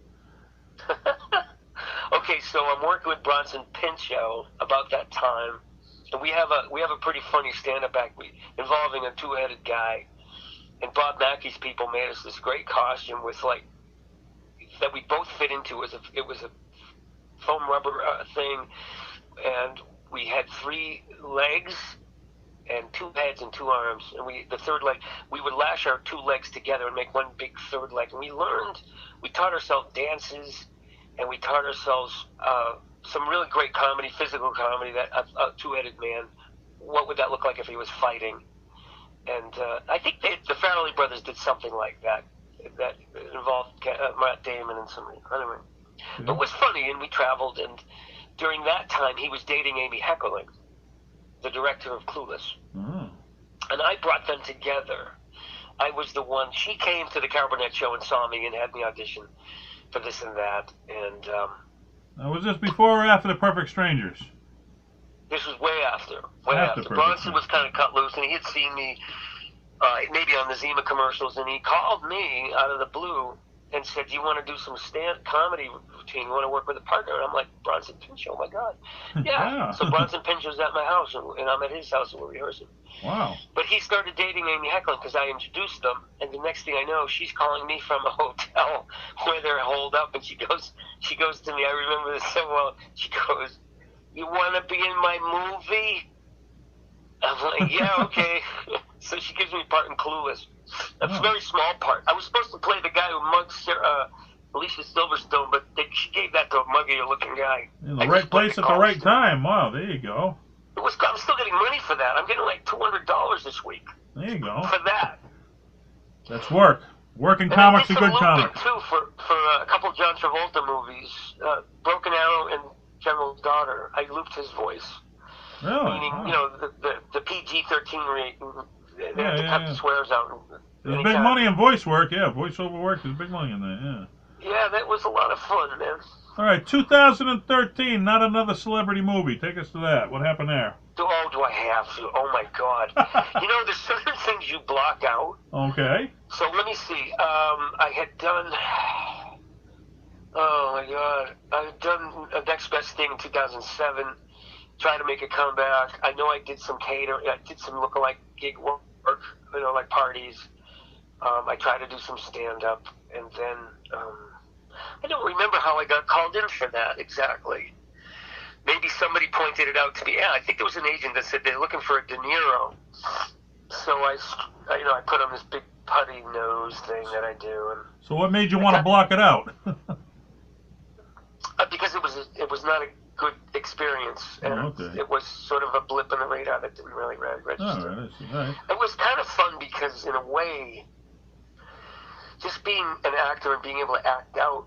Okay, so I'm working with Bronson Pinchot about that time, and we have a pretty funny stand-up act involving a two-headed guy, and Bob Mackey's people made us this great costume with that we both fit into. It was a foam rubber thing, and we had 3 legs and 2 heads and 2 arms, and the third leg, we would lash our 2 legs together and make one big third leg. And we taught ourselves dances, and we taught ourselves some really great comedy, physical comedy. That a 2-headed man, what would that look like if he was fighting? And I think the Farrelly brothers did something like that involved Matt Damon and somebody. Anyway, but it was funny, and we traveled, and during that time he was dating Amy Heckerling, the director of Clueless. Mm. And I brought them together. I was the one. She came to the Cabernet show and saw me and had me audition for this and that. And was this before or after The Perfect Strangers? This was way after. Way after. Bronson was kind of cut loose, and he had seen me maybe on the Zima commercials, and he called me out of the blue and said, "Do you want to do some stand comedy routine? You want to work with a partner?" And I'm like, "Bronson Pinchot, oh my God." Yeah. So Bronson Pinchot's at my house, and I'm at his house, and we're rehearsing. Wow. But he started dating Amy Heckerling because I introduced them, and the next thing I know, she's calling me from a hotel where they're holed up, and she goes to me, I remember this so well, she goes, "You want to be in my movie?" I'm like, "Yeah, okay." So she gives me a part in Clueless. A very small part. I was supposed to play the guy who mugs Alicia Silverstone, but she gave that to a muggier-looking guy. In the right place at the right time. Wow, there you go. I'm still getting money for that. I'm getting like $200 this week. There you go. For that. That's work. Working comics are good comics. too for a couple of John Travolta movies. Broken Arrow and General's Daughter. I looped his voice. Really? Meaning, the PG-13 rate. They have to cut the swears out. There's big money in voice work, yeah. Voiceover work, there's big money in that, yeah. Yeah, that was a lot of fun, man. All right, 2013, Not Another Celebrity Movie. Take us to that. What happened there? Oh, do I have to? Oh, my God. There's certain things you block out. Okay. So let me see. I had done... Oh, my God. I had done Next Best Thing in 2007. Try to make a comeback. I know I did some catering. I did some lookalike gig work, like parties. I tried to do some stand-up, and then I don't remember how I got called in for that exactly. Maybe somebody pointed it out to me. Yeah, I think there was an agent that said they're looking for a De Niro. So I put on this big putty nose thing that I do. And so what made you want to block it out? Because it was not a good experience, and it was sort of a blip in the radar that didn't really register. All right, I see. All right. It was kind of fun because, in a way, just being an actor and being able to act out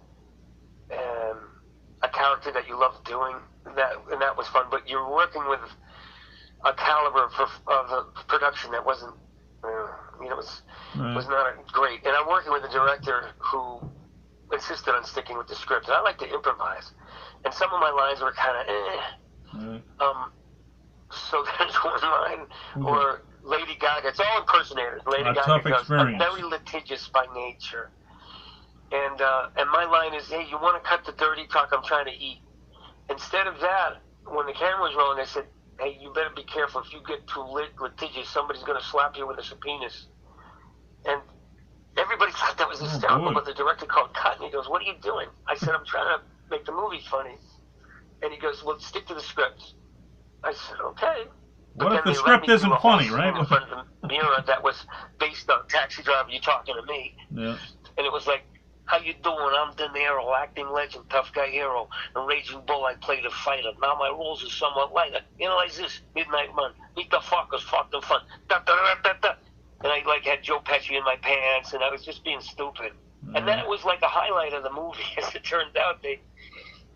a character that you love doing, that was fun. But you're working with a caliber of a production that wasn't, it was not great. And I'm working with a director who insisted on sticking with the script, and I like to improvise. And some of my lines were kind of So there's one line where Lady Gaga, it's all impersonators. Lady Gaga tough goes, experience. "I'm very litigious by nature." And my line is, "Hey, you want to cut the dirty talk? I'm trying to eat." Instead of that, when the camera was rolling, I said, "Hey, you better be careful. If you get too litigious, somebody's going to slap you with a subpoenas." And everybody thought that was hysterical, but the director called cut, and he goes, "What are you doing?" I said, "I'm trying to make the movie funny." And he goes, "Well, stick to the script." I said, "Okay." What if the script isn't funny, right? In front of the mirror that was based on Taxi Driver, You Talking to Me. Yeah. And it was like, "How you doing? I'm De Niro, acting legend, tough guy hero. In Raging Bull, I played a fighter. Now my roles are somewhat lighter. Like this, Midnight Run. Meet the fuckers, fuck them fun. Da, da, da, da, da. And I had Joe Pesci in my pants, and I was just being stupid. And that was like a highlight of the movie, as it turned out. Man,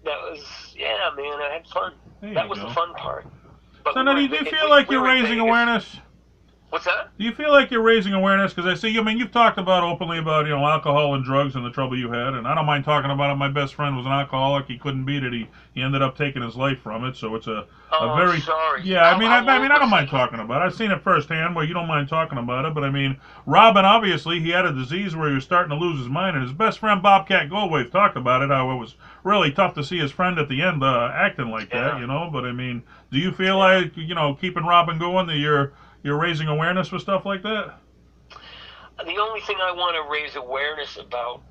I had fun. That was the fun part. But so now, do you feel like you're raising awareness? What's that? Do you feel like you're raising awareness? Because I see, you've talked about openly about, alcohol and drugs and the trouble you had, and I don't mind talking about it. My best friend was an alcoholic. He couldn't beat it. He ended up taking his life from it. So it's a very... I'm sorry. Yeah, I don't mind talking about it. I've seen it firsthand where you don't mind talking about it. But Robin, obviously, he had a disease where he was starting to lose his mind, and his best friend Bobcat Goldthwait talked about it, how it was really tough to see his friend at the end acting like that, But do you feel like, keeping Robin going, that you're raising awareness for stuff like that? The only thing I want to raise awareness about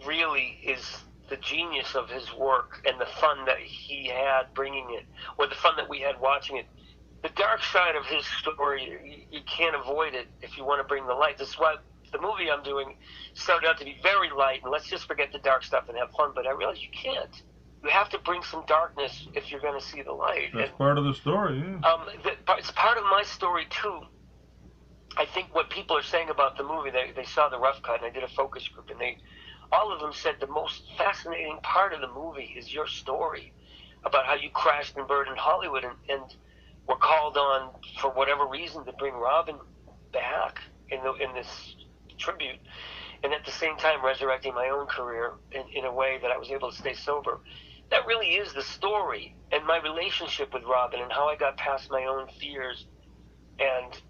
really is the genius of his work and the fun that he had bringing it, or the fun that we had watching it. The dark side of his story, you can't avoid it if you want to bring the light. This is why the movie I'm doing started out to be very light, and let's just forget the dark stuff and have fun, but I realized you can't. You have to bring some darkness if you're going to see the light. That's part of the story, yeah. It's part of my story, too. I think what people are saying about the movie, they saw the rough cut, and I did a focus group, and all of them said the most fascinating part of the movie is your story about how you crashed and burned in Hollywood and were called on for whatever reason to bring Robin back in this tribute, and at the same time resurrecting my own career in a way that I was able to stay sober. That really is the story, and my relationship with Robin and how I got past my own fears and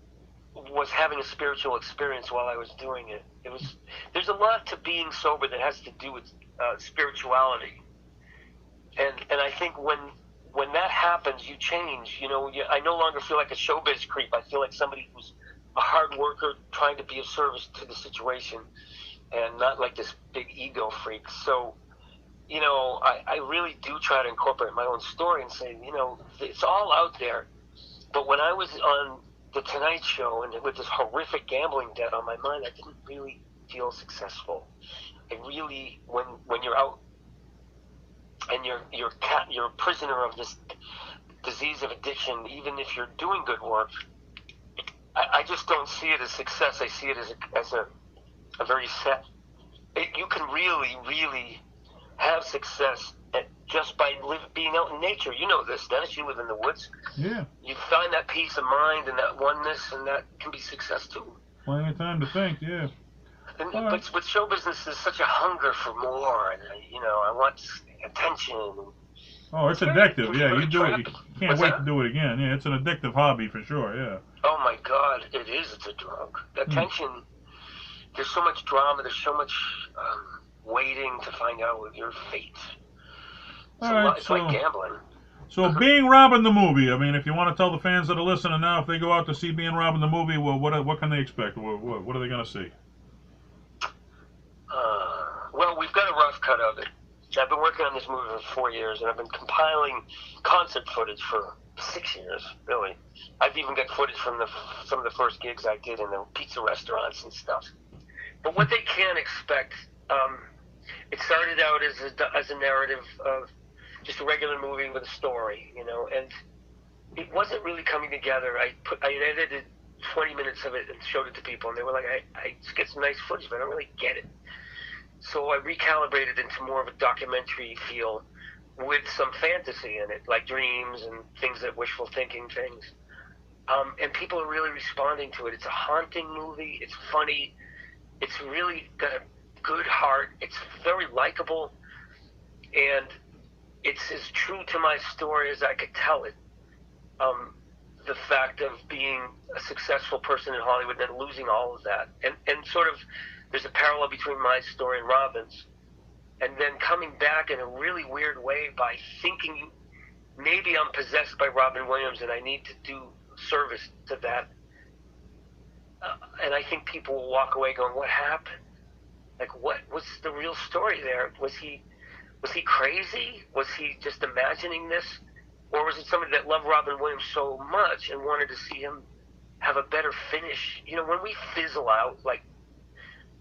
was having a spiritual experience while I was doing it. There's a lot to being sober that has to do with spirituality, and I think when that happens, you change. I no longer feel like a showbiz creep. I feel like somebody who's a hard worker trying to be of service to the situation, and not like this big ego freak. So, I really do try to incorporate my own story and say, it's all out there. But when I was on The Tonight Show and with this horrific gambling debt on my mind, I didn't really feel successful. I really, when you're out and you're a prisoner of this disease of addiction, even if you're doing good work, I just don't see it as success. I see it as a very set. You can really, really have success just by being out in nature. You know this, Dennis. You live in the woods. Yeah. You find that peace of mind and that oneness, and that can be success too. Plenty of time to think, yeah. But with show business, there's such a hunger for more, and I want attention. Oh, it's addictive. Yeah, you do it. You can't What's wait that? to do it again. Yeah, it's an addictive hobby for sure. Yeah. Oh my God, it is. It's a drug. Attention. There's so much drama. There's so much waiting to find out your fate. It's like gambling. So, Being Robin the movie. I mean, if you want to tell the fans that are listening now, if they go out to see Being Robin the movie, well, what can they expect? What are they going to see? Well, we've got a rough cut of it. I've been working on this movie for 4 years, and I've been compiling concert footage for 6 years, really. I've even got footage from some of the first gigs I did in the pizza restaurants and stuff. But what they can expect, it started out as a narrative of just a regular movie with a story, and it wasn't really coming together. I edited 20 minutes of it and showed it to people, and they were like, I just get some nice footage, but I don't really get it. So I recalibrated into more of a documentary feel with some fantasy in it, like dreams and things that wishful thinking things. And people are really responding to it. It's a haunting movie. It's funny. It's really got a good heart. It's very likable. And it's as true to my story as I could tell it. The fact of being a successful person in Hollywood and then losing all of that. And sort of there's a parallel between my story and Robin's. And then coming back in a really weird way by thinking maybe I'm possessed by Robin Williams and I need to do service to that. And I think people will walk away going, what happened? Like, what was the real story there? Was he crazy? Was he just imagining this? Or was it somebody that loved Robin Williams so much and wanted to see him have a better finish? When we fizzle out, like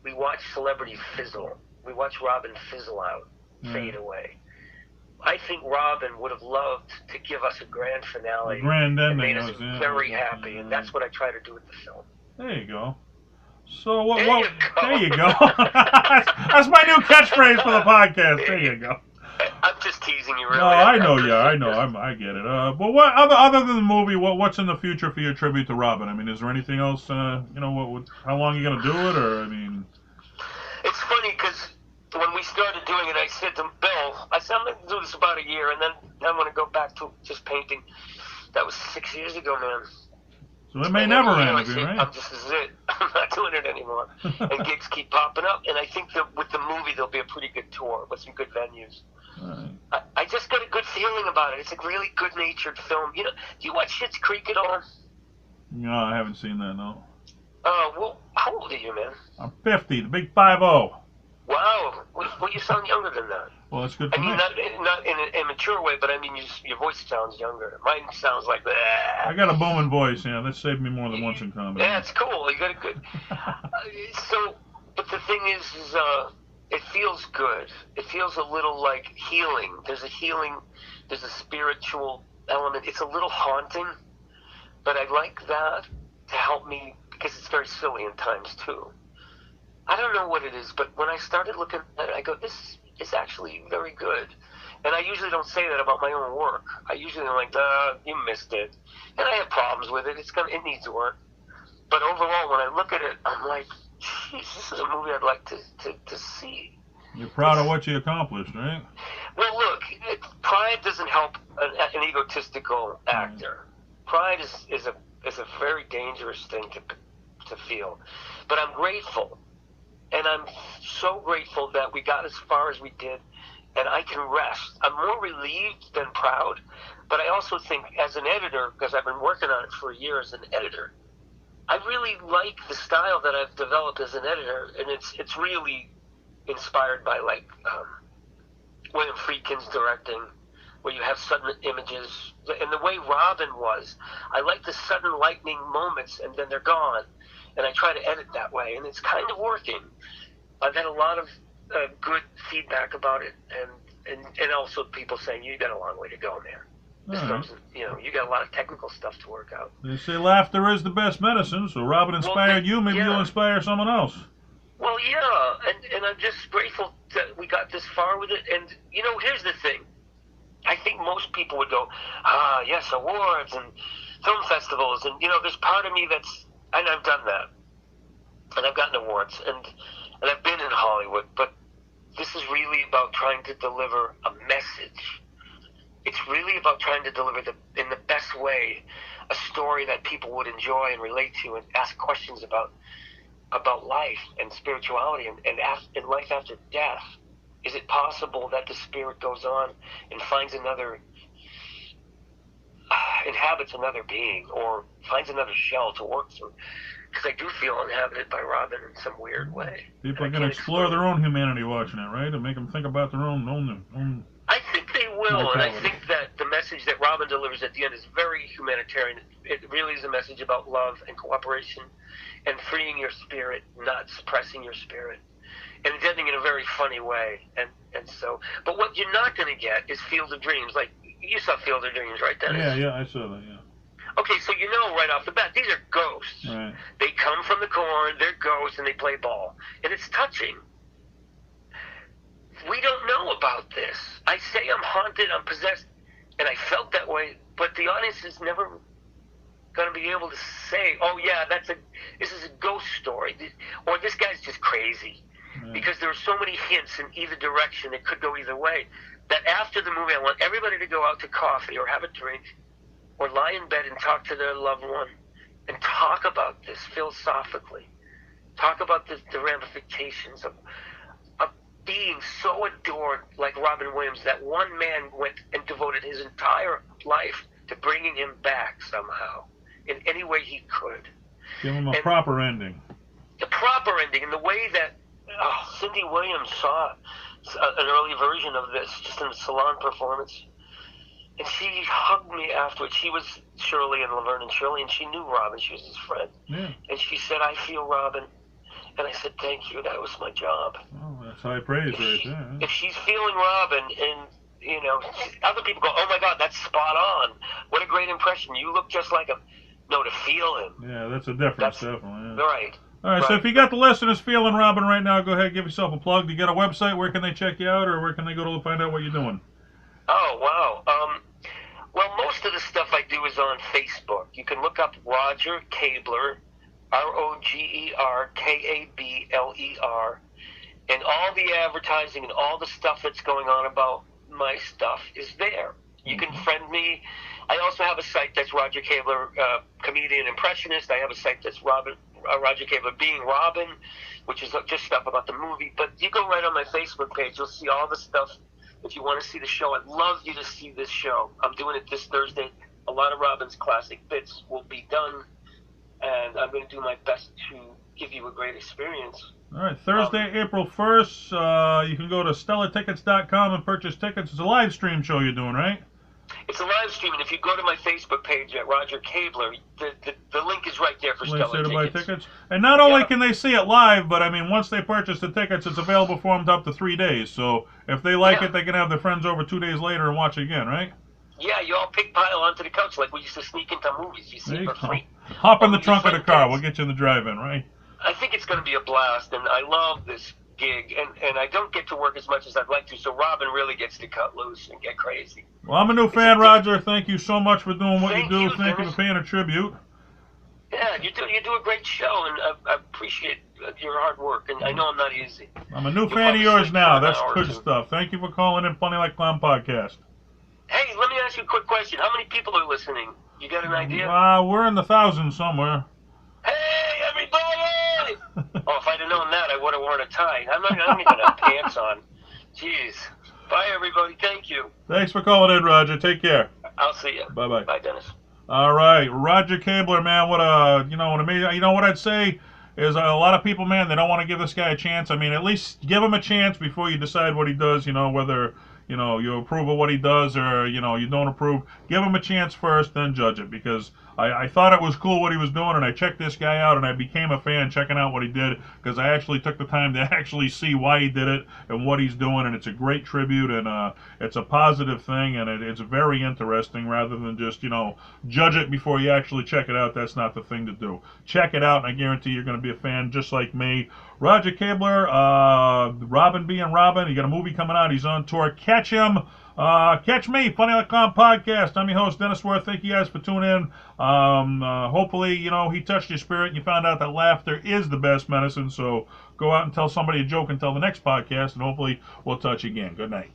we watch celebrity fizzle, we watch Robin fizzle out, fade away. I think Robin would have loved to give us a grand finale. A grand ending. Made us very happy, and that's what I try to do with the film. There you go. So There you go. That's my new catchphrase for the podcast. There you go. I'm just teasing you, really. No, I know. Yeah, I know. I get it. But what other than the movie? What's in the future for your tribute to Robin? I mean, is there anything else? How long are you gonna do it? Or it's funny because when we started doing it, I said to Bill, I said I'm gonna do this about a year, and then I'm gonna go back to just painting. That was 6 years ago, man. So it may never end, right? This is it. I'm not doing it anymore. And gigs keep popping up, and I think that with the movie there'll be a pretty good tour with some good venues. Right. I just got a good feeling about it. It's a really good-natured film. Do you watch Schitt's Creek at all? No, I haven't seen that, no. Well, how old are you, man? I'm 50, the big 50. Wow. Well, you sound younger than that. Well, that's good I for mean, me. not in an immature way, but I mean, your voice sounds younger. Mine sounds like that. I got a booming voice, yeah. That saved me more than once in comedy. Yeah, it's cool. You got a good. So, but the thing is it feels good. It feels a little like healing. There's a healing. There's a spiritual element. It's a little haunting, but I like that to help me because it's very silly in times too. I don't know what it is, but when I started looking at it, I go, this is actually very good. And I usually don't say that about my own work. I usually am like, you missed it. And I have problems with it. It needs work. But overall, when I look at it, I'm like, geez, this is a movie I'd like to see. You're proud of what you accomplished, right? Well, look, pride doesn't help an egotistical actor. Pride is a very dangerous thing to feel. But I'm grateful. And I'm so grateful that we got as far as we did, and I can rest. I'm more relieved than proud, but I also think as an editor, because I've been working on it for a year as an editor, I really like the style that I've developed as an editor, and it's really inspired by like William Friedkin's directing, where you have sudden images, and the way Robin was. I like the sudden lightning moments, and then they're gone. And I try to edit that way, and it's kind of working. I've had a lot of good feedback about it, and also people saying, you got a long way to go, man. Right. You got a lot of technical stuff to work out. They say laughter is the best medicine, so Robin inspired you, maybe you'll inspire someone else. Well, yeah, and I'm just grateful that we got this far with it, and, here's the thing. I think most people would go, yes, awards and film festivals, and, there's part of me that's, and I've done that, and I've gotten awards, and I've been in Hollywood, but this is really about trying to deliver a message. It's really about trying to deliver in the best way a story that people would enjoy and relate to and ask questions about life and spirituality and life after death. Is it possible that the spirit goes on and finds inhabits another being, or finds another shell to work through? Because I do feel inhabited by Robin in some weird way. People are going to explore their own humanity watching it, right? And make them think about their own I think they will, mortality. and I think that the message that Robin delivers at the end is very humanitarian. It really is a message about love and cooperation and freeing your spirit, not suppressing your spirit. And it's ending in a very funny way. And so, but what you're not going to get is Field of Dreams. Like, you saw Field of Dreams, right, Dennis? Yeah, I saw that, yeah. Okay, so right off the bat, these are ghosts. Right. They come from the corn, they're ghosts, and they play ball. And it's touching. We don't know about this. I say I'm haunted, I'm possessed, and I felt that way, but the audience is never going to be able to say, oh yeah, this is a ghost story, or this guy's just crazy. Right. Because there are so many hints in either direction, it could go either way, that after the movie I want everybody to go out to coffee or have a drink or lie in bed and talk to their loved one and talk about this philosophically. Talk about the ramifications of being so adored like Robin Williams that one man went and devoted his entire life to bringing him back somehow in any way he could. Give him a proper ending. The proper ending, and the way that Cindy Williams saw an early version of this just in a salon performance. And she hugged me afterwards. She was Shirley and Laverne and Shirley, and she knew Robin. She was his friend. Yeah. And she said, I feel Robin. And I said, thank you. That was my job. Oh, that's high praise right there. If she's feeling Robin, and, other people go, oh, my God, that's spot on. What a great impression. You look just like him. No, to feel him. Yeah, that's a difference, definitely. Yeah. Right. All right, so if you got the listeners feeling Robin right now, go ahead, give yourself a plug. Do you got a website? Where can they check you out, or where can they go to find out what you're doing? Oh, wow. Well, most of the stuff I do is on Facebook. You can look up Roger Kabler, ROGERKABLER, and all the advertising and all the stuff that's going on about my stuff is there. You can friend me. I also have a site that's Roger Kabler, Comedian Impressionist. I have a site that's Roger Kabler Being Robin, which is just stuff about the movie. But you go right on my Facebook page, you'll see all the stuff. If you want to see the show, I'd love you to see this show. I'm doing it this Thursday. A lot of Robin's classic bits will be done, and I'm going to do my best to give you a great experience. All right, Thursday, April 1st. You can go to stellatickets.com and purchase tickets. It's a live stream show you're doing, right? It's a live stream, and if you go to my Facebook page at Roger Kabler, the link is right there for Links Stellar there to buy Tickets. tickets. And not only can they see it live, but I mean, once they purchase the tickets, it's available for them up to 3 days. So if they like it, they can have their friends over 2 days later and watch it again, right? Yeah, you all pick pile onto the couch like we used to sneak into movies. You see for free. Hop in the trunk of the car. We'll get you in the drive-in, right? I think it's going to be a blast, and I love this gig, and I don't get to work as much as I'd like to, so Robin really gets to cut loose and get crazy. Well, I'm a new fan, Roger. Thank you so much for doing what you do. Thank you Dennis. for paying a tribute. Yeah, you do a great show, and I appreciate your hard work, and I know I'm not easy. I'm a new fan of yours now. That's good stuff. Thank you for calling in Funny Like Clown Podcast. Hey, let me ask you a quick question. How many people are listening? You got an idea? We're in the thousands somewhere. Hey, everybody! Oh, if I'd have known that, I would have worn a tie. I don't even have pants on. Jeez. Bye, everybody. Thank you. Thanks for calling in, Roger. Take care. I'll see you. Bye-bye. Bye, Dennis. All right, Roger Kabler, man. What amazing. You know what I'd say is a lot of people, man, they don't want to give this guy a chance. I mean, at least give him a chance before you decide what he does. You know, whether you approve of what he does or you don't approve. Give him a chance first, then judge it, because I thought it was cool what he was doing, and I checked this guy out, and I became a fan checking out what he did, because I actually took the time to actually see why he did it and what he's doing, and it's a great tribute, and it's a positive thing, and it's very interesting, rather than just, judge it before you actually check it out. That's not the thing to do. Check it out, and I guarantee you're going to be a fan just like me. Roger Kabler, Robin being Robin, he got a movie coming out. He's on tour. Catch him. Catch me, Funny Like Clown Podcast. I'm your host, Dennis Wirth. Thank you guys for tuning in. Hopefully, he touched your spirit and you found out that laughter is the best medicine. So go out and tell somebody a joke until the next podcast, and hopefully we'll touch you again. Good night.